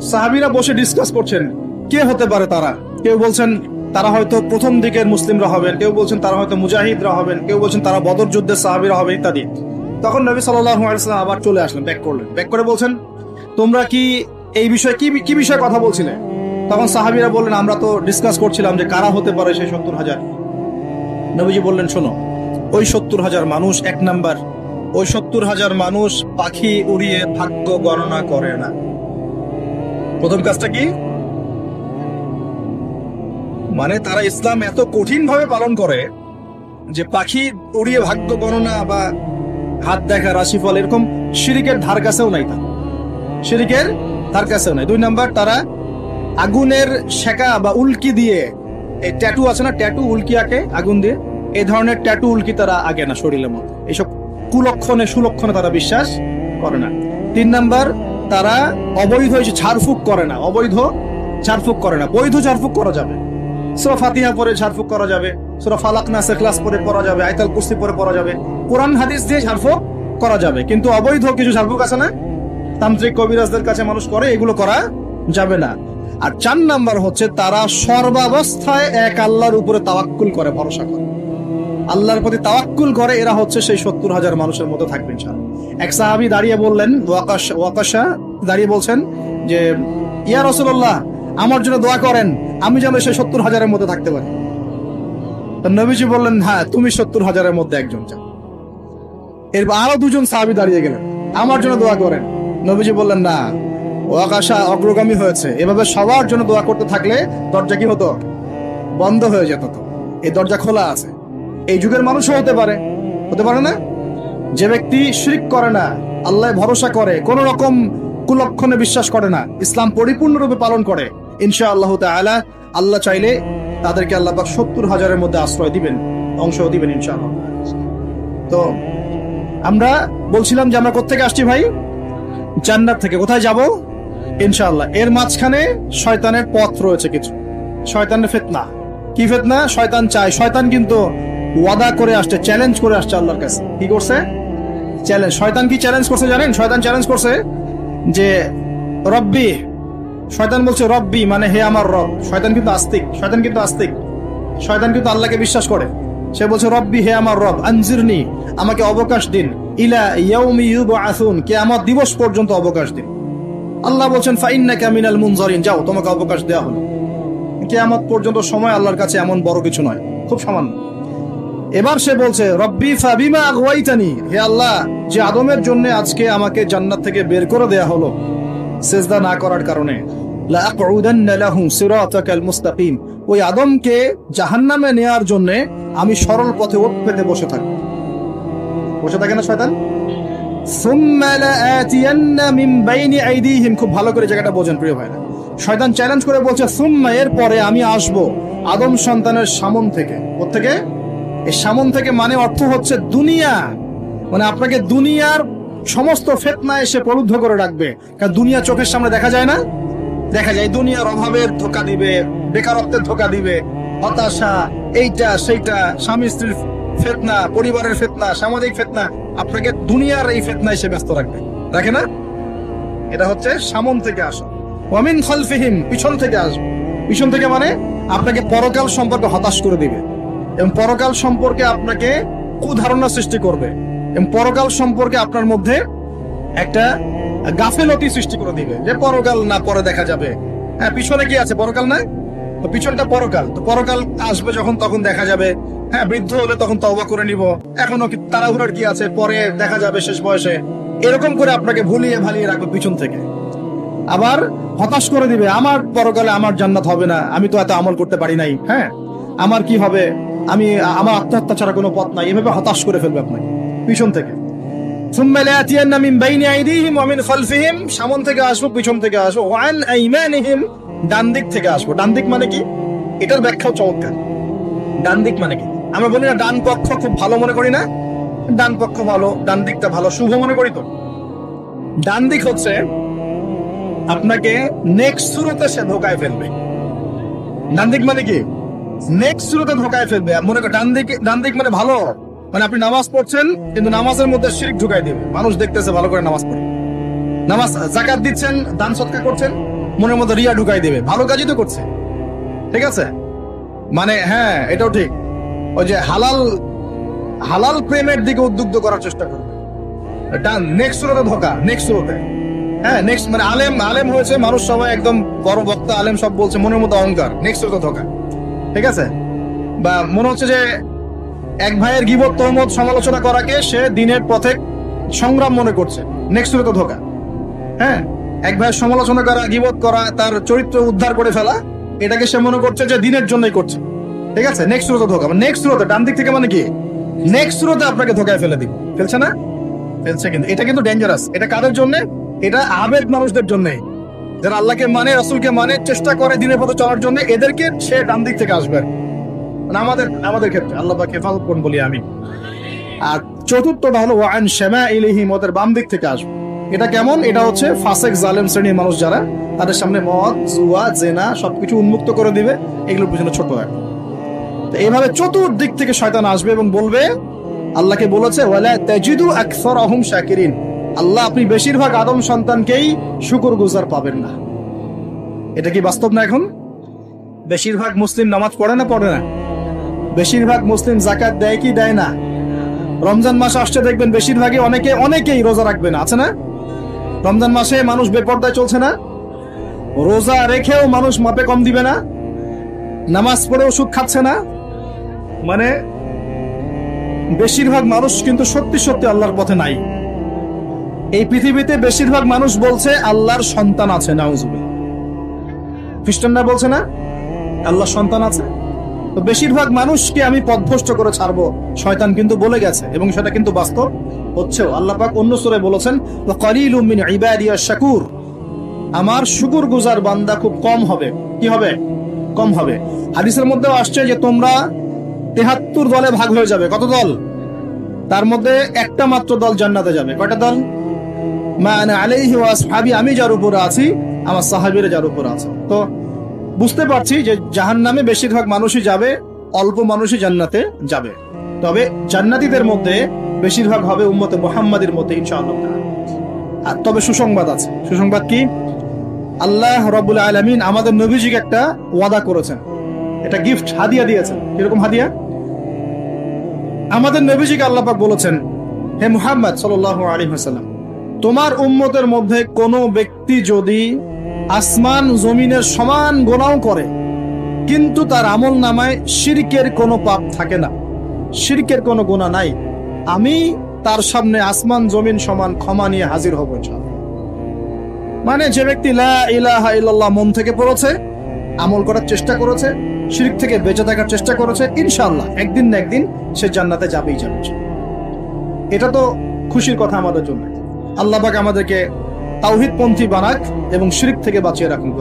সাহাবীরা বসে ডিসকাস করছেন কে হতে পারে তারা। কেউ বলছেন তারা হয়তো প্রথম দিকের মুসলিমরা হবেন, কেউ বলছেন তারা হয়তো মুজাহিদরা হবেন, কেউ বলছেন তারা বদর যুদ্ধের সাহাবীরা হবে, ইত্যাদি। তখন নবী সাল্লাল্লাহু আলাইহি ওয়াসাল্লাম আবার চলে আসলেন, ব্যাক করলেন। ব্যাক করে বলছেন, তোমরা কি এই বিষয়ে কি বিষয়ে কথা বলছিলে? তখন সাহাবীরা বললেন, আমরা তো ডিসকাস করছিলাম যে কারা হতে পারে সেই 70,000। নবীজি বললেন, শোনো, ওই 70,000 মানুষ, এক নাম্বার, ওই 70,000 মানুষ পাখি উড়িয়ে ভাগ্য গণনা করে না। প্রথম কাজটা কি? মানে তারা ইসলাম এত কঠিন ভাবে পালন করে যে পাখি উড়িয়ে ভাগ্য গণনা বা হাত দেখা, রাশিফল, এরকম শিরিকের ধার কাছেও নাই। তা শিরিকের ধার কাছেও নাই। দুই নাম্বার, তারা আগুনের শেখা বা উল্কি দিয়ে, এই ট্যাটু আছে না, ট্যাটু উল্কি আঁকে আগুন দিয়ে, এই ধরনের ট্যাটু উল্কি তারা আগে না শরীরের মধ্যে। এইসব কুলক্ষণে সুলক্ষণে তারা বিশ্বাস করে না। তিন নাম্বার, তারা অবৈধ ঝাড়ফুঁক করে না। অবৈধ ঝাড়ফুঁক করে না, বৈধ ঝাড়ফুঁক করা যাবে। সূরা ফাতিহা পড়ে ঝাড়ফুঁক করা যাবে, সূরা ফালাক নাস ইখলাস পড়ে পড়া যাবে, আয়াতুল কুরসি পড়ে পড়া যাবে, কোরআন হাদিস দিয়ে ঝাড়ফুঁক করা যাবে। কিন্তু অবৈধ কিছু ঝাড়ফুঁক আছে না, তান্ত্রিক কবিরাজদের কাছে মানুষ করে, এগুলো করা যাবে না। আর 4 নাম্বার হচ্ছে তারা সর্বাবস্থায় এক আল্লাহর উপরে তাওয়াক্কুল করে, ভরসা করে, আল্লাহর প্রতি তাওয়াক্কুল করে। এরা হচ্ছে সেই 70,000 মানুষের মধ্যে থাকবে ইনশাআল্লাহ। এক সাহাবী দাঁড়িয়ে বললেন, ওয়াকাশা দাঁড়িয়ে বলছেন যে, ইয়া রাসূলুল্লাহ, আমার জন্য দোয়া করেন, আমি যেন সেই 70,000-এর মধ্যে থাকতে পারি। তো নবীজি বললেন, হ্যাঁ, তুমি 70,000-এর মধ্যে একজন চাও। এরপর আরো 2জন সাহাবী দাঁড়িয়ে গেলেন, আমার জন্য দোয়া করেন। নবীজি বললেন, না, ওয়াকাশা অগ্রগামী হয়েছে। এভাবে সবার জন্য দোয়া করতে থাকলে দরজা কি হতো? বন্ধ হয়ে যেত। তো এই দরজা খোলা আছে। এই যুগের মানুষও হতে পারে না? যে ব্যক্তি শিরক করে না, আল্লাহ ভরসা করে, কোন রকম কুলক্ষণে বিশ্বাস করে না, ইসলাম পরিপূর্ণরূপে পালন করে, ইনশাআল্লাহ তাআলা আল্লাহ চাইলে তাদেরকে আল্লাহ পাক 70,000-এর মধ্যে আশ্রয় দিবেন, অংশ দিবেন ইনশাআল্লাহ। তো আমরা বলছিলাম যে আমরা কোত্থেকে আসছি ভাই? জান্নাত থেকে। কোথায় যাব? ইনশাআল্লাহ। এর মাঝখানে শয়তানের পথ রয়েছে কিছু, শয়তানের ফিতনা। কি ফিতনা? শয়তান চায়, শয়তান কিন্তু ওয়াদা করে আসছে, চ্যালেঞ্জ করে আসছে আল্লাহর কাছে। কি করছে? চ্যালেঞ্জ। শয়তান কি চ্যালেঞ্জ করছে জানেন? শয়তান চ্যালেঞ্জ করছে যে রব্বি, শয়তান বলছে রব্বি মানে হে আমার রব। শয়তান কিন্তু আস্তিক, শয়তান কিন্তু আস্তিক, শয়তান কিন্তু আল্লাহকে বিশ্বাস করে। সে বলছে রব্বি হে আমার রব, আনজিরনি আমাকে অবকাশ দিন, ইলা ইয়াউমি ইউবআসুন কিয়ামত দিবস পর্যন্ত অবকাশ দিন। আল্লাহ বলছেন ফাইন্নাকা মিনাল মুনজারিন, যাও তোমাকে অবকাশ দেওয়া হলো। কিয়ামত পর্যন্ত সময় আল্লাহর কাছে এমন বড় কিছু নয়, খুব সামান্য। এবার সে বলছে রব্বি ফাবিমা আগওয়াইতানি, হে আল্লাহ যে আদমের জন্য আজকে আমাকে জান্নাত থেকে বের করে দেয়া হলো সিজদা না করার কারণে, লা আকউদান্না লাহু সিরাতাকাল মুস্তাকিম, ওই আদমকে জাহান্নামে নেয়ার জন্য আমি সরল পথে ওঠ পেতে বসে থাকি। বসে থাকে না শয়তান? সুম্মা লাআতিয়ান্না মিন বাইনি আইদিহিম, খুব ভালো করে জায়গাটা বোঝেন প্রিয় ভাইরা। শয়তান চ্যালেঞ্জ করে বলছে সুম্মা, এরপরে আমি আসব আদম সন্তানের সামন থেকে। কোত্থেকে? এই সামন থেকে মানে অর্থ হচ্ছে দুনিয়া, মানে আপনাকে দুনিয়ার সমস্ত ফিতনা এসে প্রলুব্ধ করে রাখবে। কারণ দুনিয়া চোখের সামনে দেখা যায় না, দেখা যায় দুনিয়ার অভাবের ধোঁকা দিবে, বেকারত্বের ধোঁকা দিবে, হতাশা, এইটা সেইটা, স্বামী স্ত্রীর ফিতনা, পরিবারের ফিতনা, সামাজিক ফিতনা, আপনাকে দুনিয়ার এই ফিতনা এসে ব্যস্ত রাখবে, রাখে না? এটা হচ্ছে সামন থেকে আসা। ওয়ামিন খালফিহিম, পিছন থেকে আসবে। পিছন থেকে মানে আপনাকে পরকাল সম্পর্কে হতাশ করে দিবে এবং পরকাল সম্পর্কে আপনাকে কুধারণা সৃষ্টি করবে এবং পরকাল সম্পর্কে আপনার মধ্যে একটা গাফেলতি সৃষ্টি করে দিবে যে পরকাল না, পরে দেখা যাবে। হ্যাঁ, পিছনে কি আছে? পরকাল না? তো পিছনটা পরকাল, তো পরকাল আসবে যখন তখন দেখা যাবে। হ্যাঁ, বৃদ্ধ হলে তখন তওবা করে নিব, এখনো কি তাড়াহুড়ার কি আছে, পরে দেখা যাবে শেষ বয়সে। এরকম করে আপনাকে ভুলিয়ে ভালিয়ে রাখবে পিছন থেকে। আবার হতাশ করে দিবে, আমার পরকালে আমার জান্নাত হবে না, আমি তো এত আমল করতে পারি নাই, হ্যাঁ আমার কি হবে, আমি আমার আত্মহত্যা ছাড়া কোনো পথ নাই, এভাবে হতাশ করে ফেলবে আপনাকে পিছন থেকে। সুম্মা লাআতিয়ান্না মিন বাইনি আইদিহিম ওয়া মিন খালফিহিম, সামন থেকে আসবো, পিছন থেকে আসবো, ওয়া আন আইমানিহিম, ডান দিক থেকে আসবো। ডান দিক মানে কি? এটার ব্যাখ্যাও চমৎকার। ডান দিক মানে কি? আমরা বলি না ডান পক্ষ খুব ভালো মনে করি না? ডান পক্ষ ভালো, ডান দিকটা ভালো, শুভ মনে করি তো। ডান দিক হচ্ছে আপনাকে নেক্সট সুরতে সে ধোকায় ফেলবে। ডান দিক মানে কি? নেক্সট সুরতে ধোকায় ফেলবে। মনে করেন ডান দিক মানে ভালো, মানে আপনি নামাজ পড়ছেন কিন্তু নামাজের মধ্যে শিরক ঢুকাই দিবে, মানুষ দেখতেছে ভালো করে নামাজ পড়ে, নামাজ যাকাত দিচ্ছেন, দান সদকা করছেন, মনের মধ্যে রিয়া ঢুকাই দেবে, ভালো কাজই তো করছে, ঠিক আছে? মানে হ্যাঁ, এটাও ঠিক। ওই যে হালাল প্রেমের দিকে উদ্বুদ্ধ করার চেষ্টা করবে। ডান নেক্সট সুরতে ধোকা, নেক্সট সুরতে। হ্যাঁ, নেক্সট মানে আলেম হয়েছে মানুষ, সবাই একদম বড় বক্তা, আলেম সব বলছে, মনের মধ্যে অহংকার, নেক্সট সুরতে ধোকা, ঠিক আছে? বা মনে হচ্ছে যে এক ভাইয়ের গীবত তহমত সমালোচনা করাকে সে দিনের পথে সংগ্রাম মনে করছে, নেক্সট সুরতে ধোকা। হ্যাঁ, এক ভাইয়ের সমালোচনা করা, গীবত করা, তার চরিত্র উদ্ধার করে ফেলা, এটাকে সে মনে করছে যে দিনের জন্যই করছে, ঠিক আছে? নেক্সট সুরতে ধোকা। নেক্সট সুরতে ডান দিক থেকে মানে কি? নেক্সট সুরতে আপনাকে ধোকায় ফেলে দিবে, ফেলছে না? ফেলছে। কিন্তু এটা কিন্তু ডেঞ্জারাস। এটা কাদের জন্য? এটা আবেদ মানুষদের জন্য, যারা আল্লাহকে মানে, রাসূলকে মানে, চেষ্টা করে দিনের পথে চলার জন্য, এদেরকে সে ডান দিক থেকে আসবে। মানে আমাদের ক্ষেত্রে আল্লাহ পাক হেফাজত করুন বলি আমি। আর চতুর্থটা হলো ওয়া আন শামাইলিহিম, ওদের বাম দিক থেকে আসবে। এটা কেমন? এটা হচ্ছে ফাসেক জালেম শ্রেণীর মানুষ যারা, তাদের সামনে মদ, জুয়া, জেনা সবকিছু উন্মুক্ত করে দিবে, এগুলোর পিছনে ছোট হয়। তো এইভাবে চতুর্দিক থেকে শয়তান আসবে এবং বলবে, আল্লাহকে বলেছে ওয়ালা তাজিদু আকসারহুম শাকিরিন, আল্লাহ আপনি বেশিরভাগ আদম সন্তানকেই শুকরগুজার পাবেন না। এটা কি বাস্তব না? এখন বেশিরভাগ মুসলিম নামাজ পড়ে না? পড়ে না? বেশিরভাগ মুসলিম যাকাত দেয় কি দেয় না? রমজান মাস আসছে দেখবেন বেশিরভাগই অনেকেই রোজা রাখবে না, আছে না? রমজান মাসে মানুষ বেপরদায় চলছে না? রোজা রেখেও মানুষ মাপে কম দিবে না? নামাজ পড়েও সুদ খাচ্ছে না? মানে বেশিরভাগ মানুষ কিন্তু সত্যি সত্যি আল্লাহর পথে নাই। এই পৃথিবীতে বেশিরভাগ মানুষ বলছে আল্লাহর সন্তান আছে, নাউজুবিল্লাহ। খ্রিস্টানরা বলছে না আল্লাহর সন্তান আছে? তো বেশিরভাগ মানুষকে আমি পথভ্রষ্ট করে ছাড়বো, শয়তান কিন্তু বলে গেছে এবং সেটা কিন্তু বাস্তব হচ্ছেও। আল্লাহ পাক অন্য সূরায় বলেছেন ওয়া কালিলুম মিন ইবাদিয়াশ শাকুর, আমার শুকরগুজার বান্দা খুব কম হবে। কি হবে? কম হবে। হাদিসের মধ্যেও আসছে যে তোমরা 73 দলে ভাগ হয়ে যাবে। কত দল? তার মধ্যে একটা মাত্র দল জান্নাতে যাবে। কয়টা দল? মা আনা আলাইহি ওয়া আসহাবি, আমি যার উপরে আছি, আমার সাহাবীরা যার উপরে আছে। তো বুঝতে পারছি যে জাহান্নামে বেশিরভাগ মানুষই যাবে, অল্প মানুষই জান্নাতে যাবে। তবে জান্নাতীদের মধ্যে বেশিরভাগ হবে উম্মতে মুহাম্মাদের মধ্যে ইনশাআল্লাহ। আর তবে সুসংবাদ আছে। সুসংবাদ কি? আল্লাহ রাব্বুল আলামিন আমাদের নবীজিকে একটা ওয়াদা করেছেন, এটা গিফট, হাদিয়া দিয়েছেন। কিরকম হাদিয়া? আমাদের নবীজিকে আল্লাহ পাক বলেছেন, হে মুহাম্মদ সাল্লাল্লাহু আলাইহি ওয়াসাল্লাম, তোমার উম্মতের মধ্যে কোনো ব্যক্তি যদি আসমান জমিনের সমান গুনাহ করে কিন্তু তার আমল নামায় শিরকের কোনো পাপ থাকে না, শিরকের কোনো গুনাহ নাই, আমি তার সামনে আসমান জমিন সমান ক্ষমা নিয়ে হাজির হব ইনশাআল্লাহ। মানে যে ব্যক্তি লা ইলাহা ইল্লাল্লাহ মন থেকে পড়েছে, আমল করার চেষ্টা করেছে, শিরক থেকে বেঁচে থাকার চেষ্টা করেছে, ইনশাআল্লাহ একদিন না একদিন সে জান্নাতে যাবেই যাবে। এটা তো খুশির কথা আমাদের জন্য। আল্লাহ পাক আমাদেরকে তাওহীদপন্থী বানাক এবং শিরক থেকে বাঁচিয়ে রাখুন।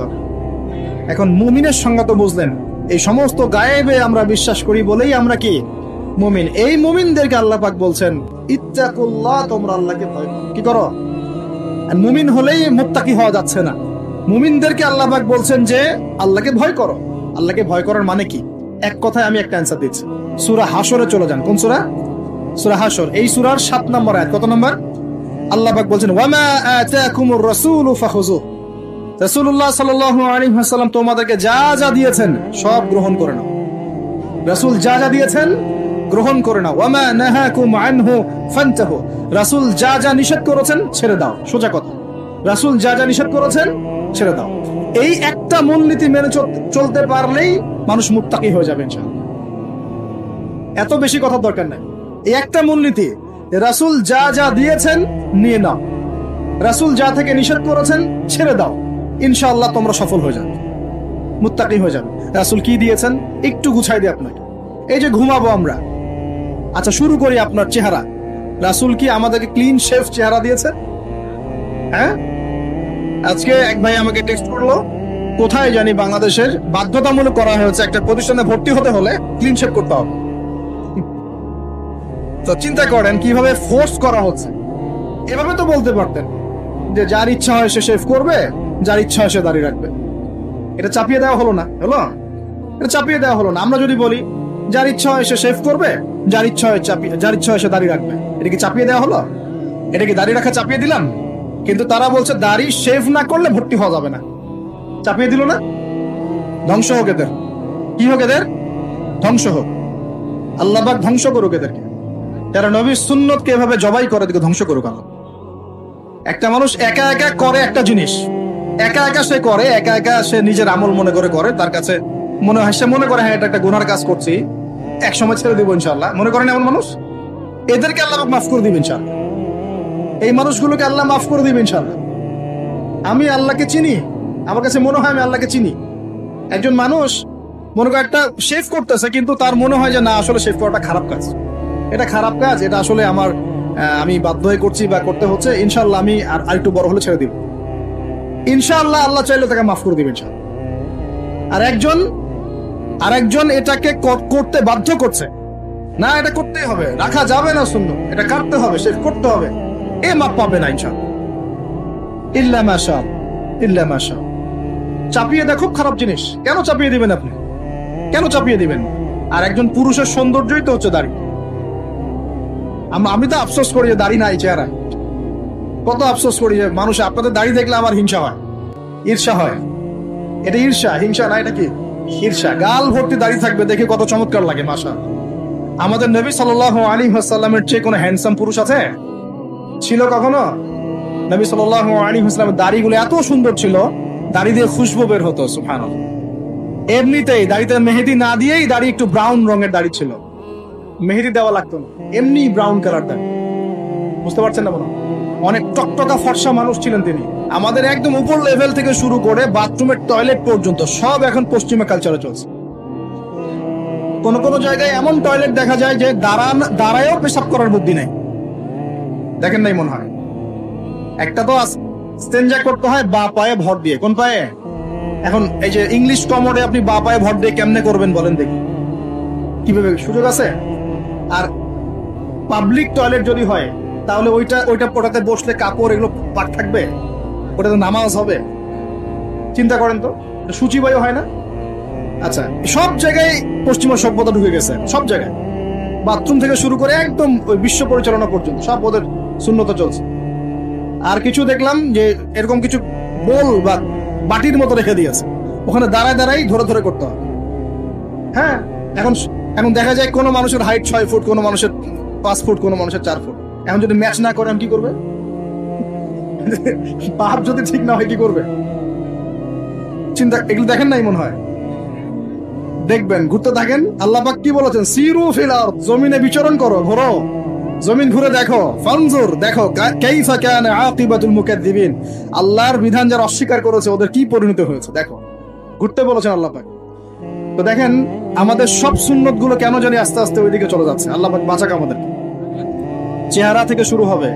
এখন মুমিনের সংজ্ঞা তো বুঝলেন, এই সমস্ত গায়েবে আমরা বিশ্বাস করি বলেই আমরা কি মুমিন। এই মুমিনদেরকে আল্লাহ পাক বলছেন ইত্তাকুল্লাহ, তোমরা আল্লাহকে ভয় করো। কি করো? মুমিন হলেই মুত্তাকি হওয়া যাচ্ছে না। মুমিনদেরকে আল্লাহ পাক বলছেন যে আল্লাহকে ভয় করো। আল্লাহকে ভয় করার মানে কি? এক কথায় আমি একটা অ্যানসার দিচ্ছি। সূরা হাশরে চলে যান। কোন সূরা? সূরা হাশর। এই সূরার 7 নম্বর আয়াত। কত নম্বর? আল্লাহ পাক বলছেন ওয়ামা আতাকুমুর রাসূলু ফাখুযু। রাসূলুল্লাহ সাল্লাল্লাহু আলাইহি ওয়াসাল্লাম তোমাদেরকে যা যা দিয়েছেন সব গ্রহণ করে নাও। রাসূল যা যা দিয়েছেন গ্রহণ করে নাও। ওয়ামা নাহাকুম আনহু ফান্তাহু। রাসূল যা যা নিষেধ করেছেন ছেড়ে দাও। সোজা কথা, রাসূল যা যা নিষেধ করেছেন ছেড়ে দাও। এই একটা মূলনীতি মেনে চলতে পারলেই মানুষ মুত্তাকি হয়ে যাবে ইনশাআল্লাহ। এত বেশি কথা দরকার নাই। এই একটা মূলনীতি, রাসূল যা যা দিয়েছেন নিয়ে নাও, রাসূল যা থেকে নিষেধ করেছেন ছেড়ে দাও, ইনশাআল্লাহ তোমরা সফল হয়ে যাবে, মুত্তাকি হয়ে যাবে। রাসূল কি দিয়েছেন একটু গুছাই দিই আপনাকে। এই যে ঘুমাবো আমরা, আচ্ছা শুরু করি আপনার চেহারা। রাসূল কি আমাদেরকে ক্লিন শেভ চেহারা দিয়েছে? হ্যাঁ, আজকে এক ভাই আমাকে টেক্সট করলো, কোথায় জানি বাংলাদেশের বাধ্যতামূলক করা হয়েছে একটা প্রতিষ্ঠানে ভর্তি হতে হলে ক্লিন শেভ করতে হবে। তো চিন্তা করেন কিভাবে ফোর্স করা হচ্ছে। এভাবে তো বলতে পারতেন যে যার ইচ্ছা হয় সে শেভ করবে, যার ইচ্ছা হয় সে দাঁড়িয়ে রাখবে। এটা চাপিয়ে দেওয়া হলো না? হলো? এটা চাপিয়ে দেওয়া হলো না? আমরা যদি বলি যার ইচ্ছা হয় সে শেভ করবে, যার ইচ্ছা হয় সে দাঁড়িয়ে রাখবে, এটা কি চাপিয়ে দেওয়া হলো? এটা কি দাঁড়িয়ে রাখা চাপিয়ে দিলাম? কিন্তু তারা বলছে দাড়ি শেভ না করলে ভর্তি হওয়া যাবে না। চাপিয়ে দিল না? ধ্বংস হোক এদের। কি হোক এদের? ধ্বংস হোক। আল্লাহ পাক ধ্বংস করুক এদেরকে। যারা নবীর সুন্নতকে এভাবে জবাই করে এদিকে ধ্বংস করুক আল্লাহ। একটা মানুষ একা একা করে একটা জিনিস, একা একা সে করে, একা একা সে নিজের আমল মনে করে, তার কাছে মনে হয়, সে মনে করে হ্যাঁ এটা একটা গুনার কাজ করছি, এক সময় ছেড়ে দিব ইনশাআল্লাহ। মনে করেন এমন মানুষ, এদেরকে আল্লাহ মাফ করে দিবেন ইনশাআল্লাহ। এই মানুষগুলোকে আল্লাহ মাফ করে দিবেন ইনশাআল্লাহ। আমি আল্লাহকে চিনি, আমার কাছে মনে হয় আমি আল্লাহকে চিনি। একজন মানুষ মনে করে একটা শেভ করতেছে, কিন্তু তার মনে হয় যে না আসলে শেভ করাটা খারাপ কাজ, এটা খারাপ কাজ, এটা আসলে আমার আমি বাধ্য হয়ে করছি বা করতে হচ্ছে, ইনশাআল্লাহ আমি আর একটু বড় হলে ছেড়ে দিব, ইনশাআল্লাহ আল্লাহ চাইলে তাকে মাফ করে দিবেন ইনশাআল্লাহ। আর একজন এটাকে করতে বাধ্য করছে, না এটা করতেই হবে, রাখা যাবে না সুন্নাত, এটা কাটতে হবে, শেভ করতে হবে, এ মাফ পাবে না ইনশাআল্লাহ। ইল্লা মাশাআল্লাহ, ইল্লা মাশাআল্লাহ। চাপিয়ে দেয় খুব খারাপ জিনিস। কেন চাপিয়ে দিবেন আপনি? কেন চাপিয়ে দিবেন? আর একজন পুরুষের সৌন্দর্যই তো হচ্ছে দাড়ি। আমি তো আফসোস করি যে দাড়ি নাই চেহারা, কত আফসোস করি যে মানুষ, আপনাদের দাড়ি দেখলে আমার হিংসা হয়, ঈর্ষা হয়। এটা ঈর্ষা, হিংসা না, এটা কি ঈর্ষা। গাল ভর্তি দাড়ি থাকবে দেখে কত চমৎকার লাগে মাশাআল্লাহ। আমাদের নবী সাল্লাল্লাহু আলাইহি ওয়াসাল্লামের চেয়ে কোনো হ্যান্ডসাম পুরুষ আছে? ছিল কখনো? নবী সাল্লাল্লাহু আলাইহি ওয়াসাল্লামের দাড়িগুলো এত সুন্দর ছিল, দাড়ি দিয়ে খুশবু বের হতো সুবহানাল্লাহ। এমনিতেই দাড়িতে মেহেদি না দিয়েই দাড়ি একটু ব্রাউন রঙের দাড়ি ছিল, মেহেদি দেওয়া লাগতো না, এমনি ব্রাউন কালার দাড়ি। বুঝতে পারছেন না? মনে অনেক টকটকা ফর্সা মানুষ ছিলেন তিনি। আমাদের একদম উপর লেভেল থেকে শুরু করে বাথরুমের টয়লেট পর্যন্ত সব এখন পশ্চিমা কালচারে চলছে। কোন কোন জায়গায় এমন টয়লেট দেখা যায় যে দাঁড়ায়ও পেশাব করার বুদ্ধি নেই। দেখেন নাই মনে হয়? একটা তো স্টেনজা করতে হয় বা পায়ে ভর দিয়ে। কোন পায়ে? এখন এই যে ইংলিশ কমোডে আপনি বা পায়ে ভর দিয়ে কেমনে করবেন বলেন দেখি, কিভাবে সুযোগ আছে? আর পাবলিক টয়লেট যদি হয় তাহলে ওটাতে বসলে কাপড় এগুলো পাক থাকবে? ওটা তো নামাজ হবে? চিন্তা করেন তো, সূচিবায়ু হয় না? আচ্ছা, সব জায়গায় পশ্চিমা সভ্যতা ঢুকে গেছে, সব জায়গায়, বাথরুম থেকে শুরু করে একদম ওই বিশ্ব পরিচালনা পর্যন্ত সব ওদের শূন্যতা চলছে। আর কিছু দেখলাম যে এরকম কিছু বোল বা বাটির মতো রেখে দিয়েছে, ওখানে দাঁড়ায় দাঁড়াই ধরে ধরে করতে হবে। হ্যাঁ, এখন দেখা যায় কোনো মানুষের হাইট 6 ফুট, কোনো মানুষের 5 ফুট, কোনো মানুষের 4 ফুট। এখন যদি ম্যাচ না করেন কি করবে? পাপ যদি ঠিক না হয় কি করবে? চিন্তা, এগুলো দেখেন নাই মনে হয়? দেখবেন, ঘুরতে থাকেন। আল্লাহ পাক কি বলেছেন? সিরু ফিল আরদ, জমিনে বিচরণ করো, ঘোরো, জমিন ঘুরে দেখো, ফানজুর, দেখো কাইফা কানা আকিবাতুল মুকাদ্দিবিন, আল্লাহর বিধান যারা অস্বীকার করেছে ওদের কি পরিণতি হয়েছে দেখো। ঘুরতে বলেছেন আল্লাহ পাক। তো দেখেন আমাদের সব সুন্নত গুলো কেন জানি আস্তে আস্তে ওইদিকে চলে যাচ্ছে। আল্লাহ পাক বাঁচাক আমাদের। চেহারা থেকে শুরু হবে,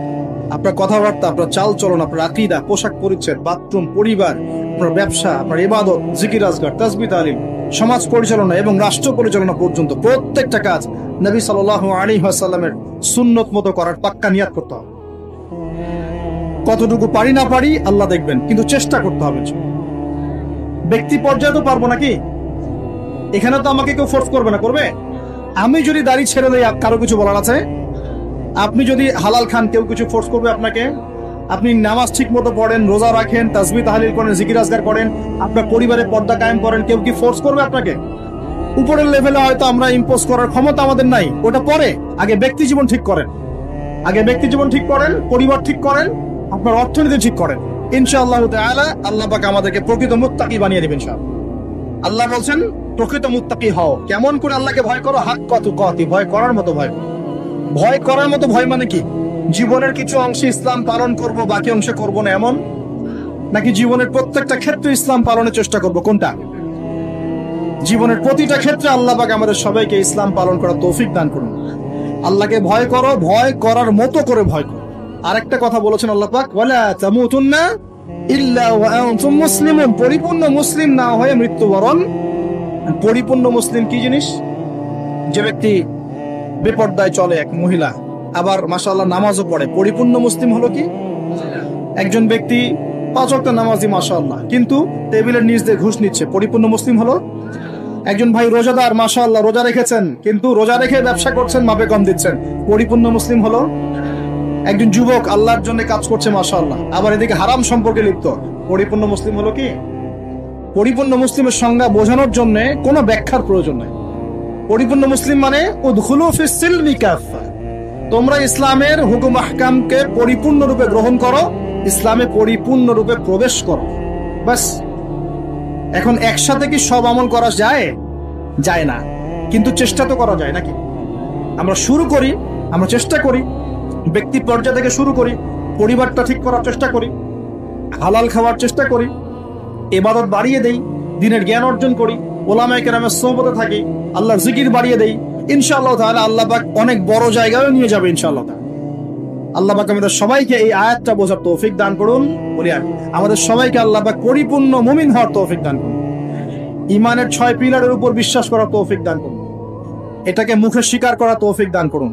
আপনার কথাবার্তা, আপনার চাল চলন, আপনার আকীদা, পোশাক পরিচ্ছদ, বাথরুম, পরিবার, আপনার ব্যবসা, আপনার ইবাদত, জিকির আজগার, তাসবিহ তালিম, সমাজ পরিচালনা এবং রাষ্ট্র পরিচালনা পর্যন্ত প্রত্যেকটা কাজ নবী সাল্লাল্লাহু আলাইহি ওয়াসাল্লামের সুন্নত মতো করার পাক্কা নিয়াত করতে হবে। কতটুকু পারি না পারি আল্লাহ দেখবেন, কিন্তু চেষ্টা করতে হবে। ব্যক্তি পর্যায়ে তো পারবো নাকি? এখানে তো আমাকে কেউ ফোর্স করবে না, করবে? আমি যদি দাড়ি ছেড়ে দেই কারো কিছু বলার আছে? আপনি যদি হালাল খান কেউ কিছু ফোর্স করবে আপনাকে? আপনি নামাজ ঠিক মতো পড়েন, রোজা রাখেন, তাসবিহ তাহলিল করেন, জিকির আজগার করেন, আপনার পরিবারে পর্দা কায়েম করেন, কেউ কি ফোর্স করবে আপনাকে? উপরের লেভেলে হয়তো আমরা ইম্পোজ করার ক্ষমতা আমাদের নাই, ওটা পরে। আগে ব্যক্তি জীবন ঠিক করেন, আগে ব্যক্তি জীবন ঠিক করেন, পরিবার ঠিক করেন, আপনার অর্থনীতি ঠিক করেন। ইনশাআল্লাহ তাআলা আল্লাহ পাক আমাদেরকে প্রকৃত মুত্তাকি বানিয়ে দিবেন ইনশাআল্লাহ। আল্লাহ বলছেন প্রকৃত মুত্তাকি হও। কেমন করে আল্লাহকে ভয় করো? হাক্কা তুকাতি, ভয় করার মতো ভয় করো। ভয় করার মতো ভয় মানে কি? জীবনের কিছু অংশে ইসলাম পালন করব, বাকি অংশে করব না, এমন? নাকি জীবনের প্রত্যেকটা ক্ষেত্রে ইসলাম পালনের চেষ্টা করব? কোনটা? জীবনের প্রতিটা ক্ষেত্রে আল্লাহ পাক আমাদের সবাইকে ইসলাম পালন করার তৌফিক দান করুন। আল্লাহকে ভয় করো, ভয় করার মতো করে ভয় করো। আরেকটা কথা বলেছেন আল্লাহ পাক, ওয়ালা তামুতুন্না ইল্লা ওয়া আনতুম মুসলিমুন, পরিপূর্ণ মুসলিম না হয়ে মৃত্যুবরণ। পরিপূর্ণ মুসলিম কি জিনিস? যে ব্যক্তি বেপর্দায় চলে, এক মহিলা, আবার মাশাআল্লাহ নামাজও পড়ে, পরিপূর্ণ মুসলিম হলো কি? একজন ব্যক্তি 5 ওয়াক্ত নামাজি মাশাআল্লাহ, কিন্তু টেবিলের নিচ দিয়ে ঘুষ নিচ্ছে, পরিপূর্ণ মুসলিম হলো? একজন ভাই রোজাদার, মাশাআল্লাহ রোজা রেখেছেন, কিন্তু রোজা রেখে ব্যবসা করছেন, মাপে কম দিচ্ছেন, পরিপূর্ণ মুসলিম হলো? একজন যুবক আল্লাহর জন্য কাজ করছে মাশাআল্লাহ, আবার এদিকে হারাম সম্পর্কে লিপ্ত, পরিপূর্ণ মুসলিম হলো কি? পরিপূর্ণ মুসলিমের সংজ্ঞা বোঝানোর জন্য কোনো ব্যাখ্যার প্রয়োজন নাই। পরিপূর্ণ মুসলিম মানে উদখুলু ফিস সিলমি কাফা, তোমরা ইসলামের হুকুম আহকামকে পরিপূর্ণ রূপে গ্রহণ করো, ইসলামে পরিপূর্ণ রূপে প্রবেশ করো, বাস। এখন একসাথে কি সব আমল করা যায়? যায় না, কিন্তু চেষ্টা তো করা যায় নাকি? আমরা শুরু করি, আমরা চেষ্টা করি, ব্যক্তি পর্যায় থেকে শুরু করি, পরিবারটা ঠিক করার চেষ্টা করি, হালাল খাওয়ার চেষ্টা করি, ইবাদত বাড়িয়ে দেই, দ্বীনের জ্ঞান অর্জন করি, ওলামায়ে কেরামের সোহবতে থাকি, আল্লাহর জিকির বাড়িয়ে দেই। ইনশাআল্লাহ তাআলা আল্লাহ পাক অনেক বড় জায়গায় নিয়ে যাবে ইনশাআল্লাহ তাআলা। আল্লাহ পাক আমাদের সবাইকে এই আয়াতটা বোঝার তৌফিক দান করুন। বলি আমাদের সবাইকে আল্লাহ পাক পরিপূর্ণ মুমিন হওয়ার তৌফিক দান করুন, ঈমানের 6 পিলারের উপর বিশ্বাস করার তৌফিক দান করুন, এটাকে মুখে স্বীকার করার তৌফিক দান করুন,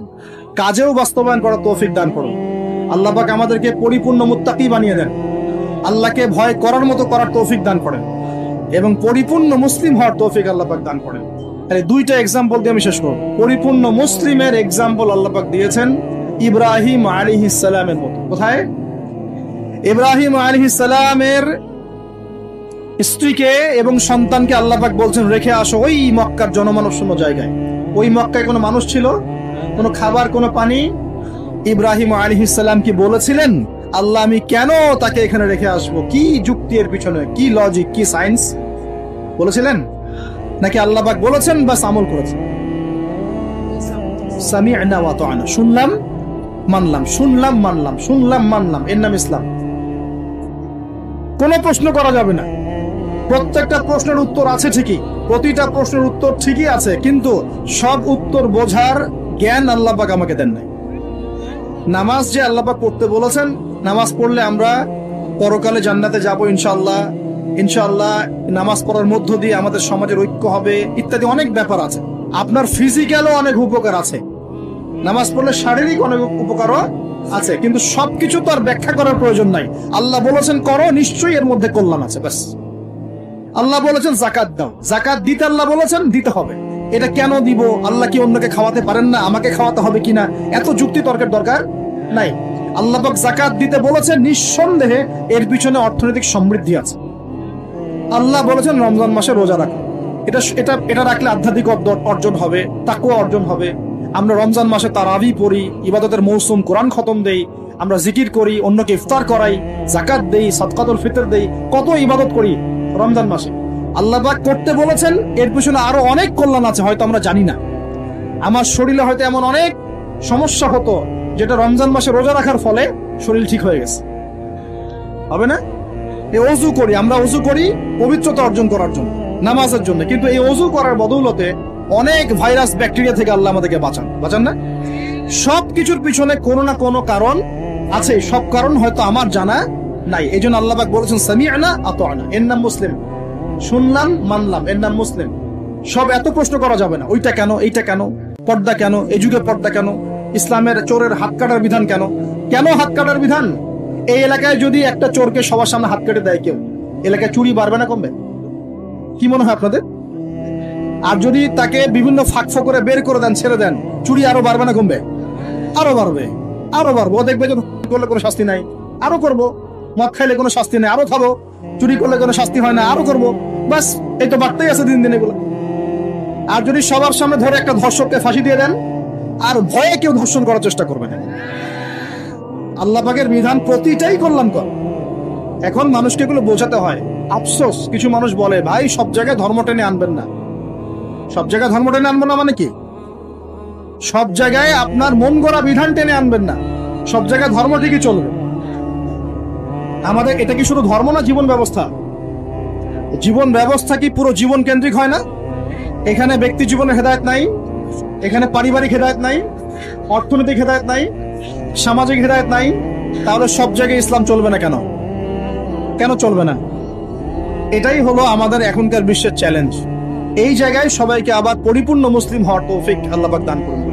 কাজেও বাস্তবায়ন করার তৌফিক দান করুন। আল্লাহ পাক আমাদেরকে পরিপূর্ণ মুত্তাকি বানিয়ে দেন, আল্লাহকে ভয় করার মতো করার তৌফিক দান করেন, এবং পরিপূর্ণ মুসলিম হওয়ার তৌফিক আল্লাহ পাক দান করেন। তাহলে 2টা এক্সাম্পল দিয়ে আমি শেষ করব। পরিপূর্ণ মুসলিমের এক্সাম্পল আল্লাহ পাক দিয়েছেন ইব্রাহিম আলাইহিস সালামের মতো। কোথায়? ইব্রাহিম আলাইহিস সালামের স্ত্রীকে এবং সন্তানকে আল্লাহ পাক বলছেন রেখে আসো ওই মক্কার জনমানব শূন্য জায়গায়। ওই মক্কায় কোনো মানুষ ছিল? কোনো খাবার, কোনো পানি? ইব্রাহিম আলাইহিস সালাম কি বলেছিলেন আল্লাহ আমি কেন তাকে এখানে রেখে আসবো? কি যুক্তি এর পিছনে, কি লজিক, কি সায়েন্স? বলেছিলেন? নাকি আল্লাহ পাক বলেছেন বাস আমল করেছেন? সামি'না ওয়া আতা'না, শুনলাম মানলাম, শুনলাম মানলাম, শুনলাম মানলাম, এর নাম ইসলাম। কোনো প্রশ্ন করা যাবে না। প্রত্যেকটা প্রশ্নের উত্তর আছে ঠিকই, প্রতিটা প্রশ্নের উত্তর ঠিকই আছে, কিন্তু সব উত্তর বোঝার জ্ঞান আল্লাহ পাক আমাকে দেন নাই। নামাজ যে আল্লাহ পাক পড়তে বলেছেন, নামাজ পড়লে আমরা পরকালে জান্নাতে যাব ইনশাআল্লাহ, ইনশাআল্লাহ নামাজ পড়ার মধ্য দিয়ে আমাদের সমাজের ঐক্য হবে ইত্যাদি অনেক ব্যাপার আছে। আপনার ফিজিক্যালও অনেক উপকার আছে, নামাজ পড়লে শারীরিক অনেক উপকারও আছে, কিন্তু সবকিছু তো আর ব্যাখ্যা করার প্রয়োজন নাই। আল্লাহ বলেছেন করো, নিশ্চয়ই এর মধ্যে কল্যাণ আছে, ব্যাস। আল্লাহ বলেছেন জাকাত দাও, জাকাত দিতে আল্লাহ বলেছেন দিতে হবে। এটা কেন দিব? আল্লাহ কি অন্যকে খাওয়াতে পারেন না? আমাকে খাওয়াতে হবে কিনা, এত যুক্তি তর্কের দরকার নাই। আল্লাহ পাক জাকাত দিতে বলেছেন, নিঃসন্দেহে এর পিছনে অর্থনৈতিক সমৃদ্ধি আছে। আল্লাহ বলেছেন রমজান মাসে রোজা রাখো, এটা এটা এটা রাখলে আধ্যাত্মিক অর্জন হবে, তাকওয়া অর্জন হবে। আমরা রমজান মাসে তারাবি পড়ি, ইবাদতের মৌসুম, কোরআন খতম দেই, আমরা জিকির করি, অন্যকে ইফতার করাই, জাকাত দেই, সাদকাতুল ফিতর দেই, কত ইবাদত করি রমজান মাসে। আল্লাহ পাক করতে বলেছেন, এর পিছনে আরো অনেক কল্যাণ আছে, হয়তো আমরা জানি না। আমার শরীরে হয়তো এমন অনেক সমস্যা হতো যেটা রমজান মাসে রোজা রাখার ফলে শরীর ঠিক হয়ে গেছে, হবে না? এই ওযু করি, আমরা ওযু করি পবিত্রতা অর্জন করার জন্য, নামাজের জন্য, কিন্তু এই ওযু করার বদৌলতে অনেক ভাইরাস ব্যাকটেরিয়া থেকে আল্লাহ আমাদেরকে বাঁচান না? সবকিছুর পিছনে কোনো না কোনো কারণ আছে, সব কারণ হয়তো আমার জানা নাই। এই জন্য আল্লাহ পাক বলেছেন সামি'না আতা'না, এর নাম মুসলিম, শুনলাম মানলাম, এর নাম মুসলিম। সব এত প্রশ্ন করা যাবে না, ওইটা কেন, এইটা কেন, পর্দা কেন, এই যুগে পর্দা কেন, ইসলামের চোরের হাত কাটার বিধান কেন, কেন হাত কাটার বিধান? এই এলাকায় যদি একটা চোরকে সবার সামনে হাত কেটে দেয় কেউ, এলাকায় চুরি বাড়বে না কমবে? কি মনে হয় আপনাদের? আর যদি তাকে বিভিন্ন ফাঁক করে বের করে দেন, ছেড়ে দেন, চুরি আরো বাড়বে না কমবে? আরো বাড়বে, আরো বাড়বো। দেখবে যে করলে কোনো শাস্তি নাই, আরো করবো। মদ খাইলে কোনো শাস্তি নেই, আরো খাবো। চুরি করলে কোনো শাস্তি হয় না, আরো করবো। বাস, এই তো বাড়তেই আছে দিন দিন এগুলো। আর যদি সবার সামনে ধরে একটা ধর্ষককে ফাঁসি দিয়ে দেন, আর ভয়ে কেউ ধর্ষণ করার চেষ্টা করবে না। আল্লাহ পাকের বিধান প্রতিটাই কল্যাণকর। এখন মানুষকে এগুলো বোঝাতে হয়। আফসোস, কিছু মানুষ বলে ভাই সব জায়গায় ধর্ম টেনে আনবেন না। সব জায়গায় ধর্ম টেনে আনবো না মানে কি? সব জায়গায় আপনার মন গড়া বিধান টেনে আনবেন না, সব জায়গায় ধর্ম ঠিকই চলবে। আমাদের এটা কি শুধু ধর্ম না, জীবন ব্যবস্থা? জীবন ব্যবস্থা কি পুরো জীবন কেন্দ্রিক হয় না? এখানে ব্যক্তি জীবনের হেদায়েত নাই, এখানে পারিবারিক হেদায়েত নাই, অর্থনৈতিক হেদায়েত নাই, সামাজিক হেদায়েত নাই। তাহলে সব জায়গায় ইসলাম চলবে না কেন? কেন চলবে না? এটাই হলো আমাদের এখনকার বিশ্বের চ্যালেঞ্জ। এই জায়গায় সবাইকে আবার পরিপূর্ণ মুসলিম হওয়ার তৌফিক আল্লাহ পাক দান করুন।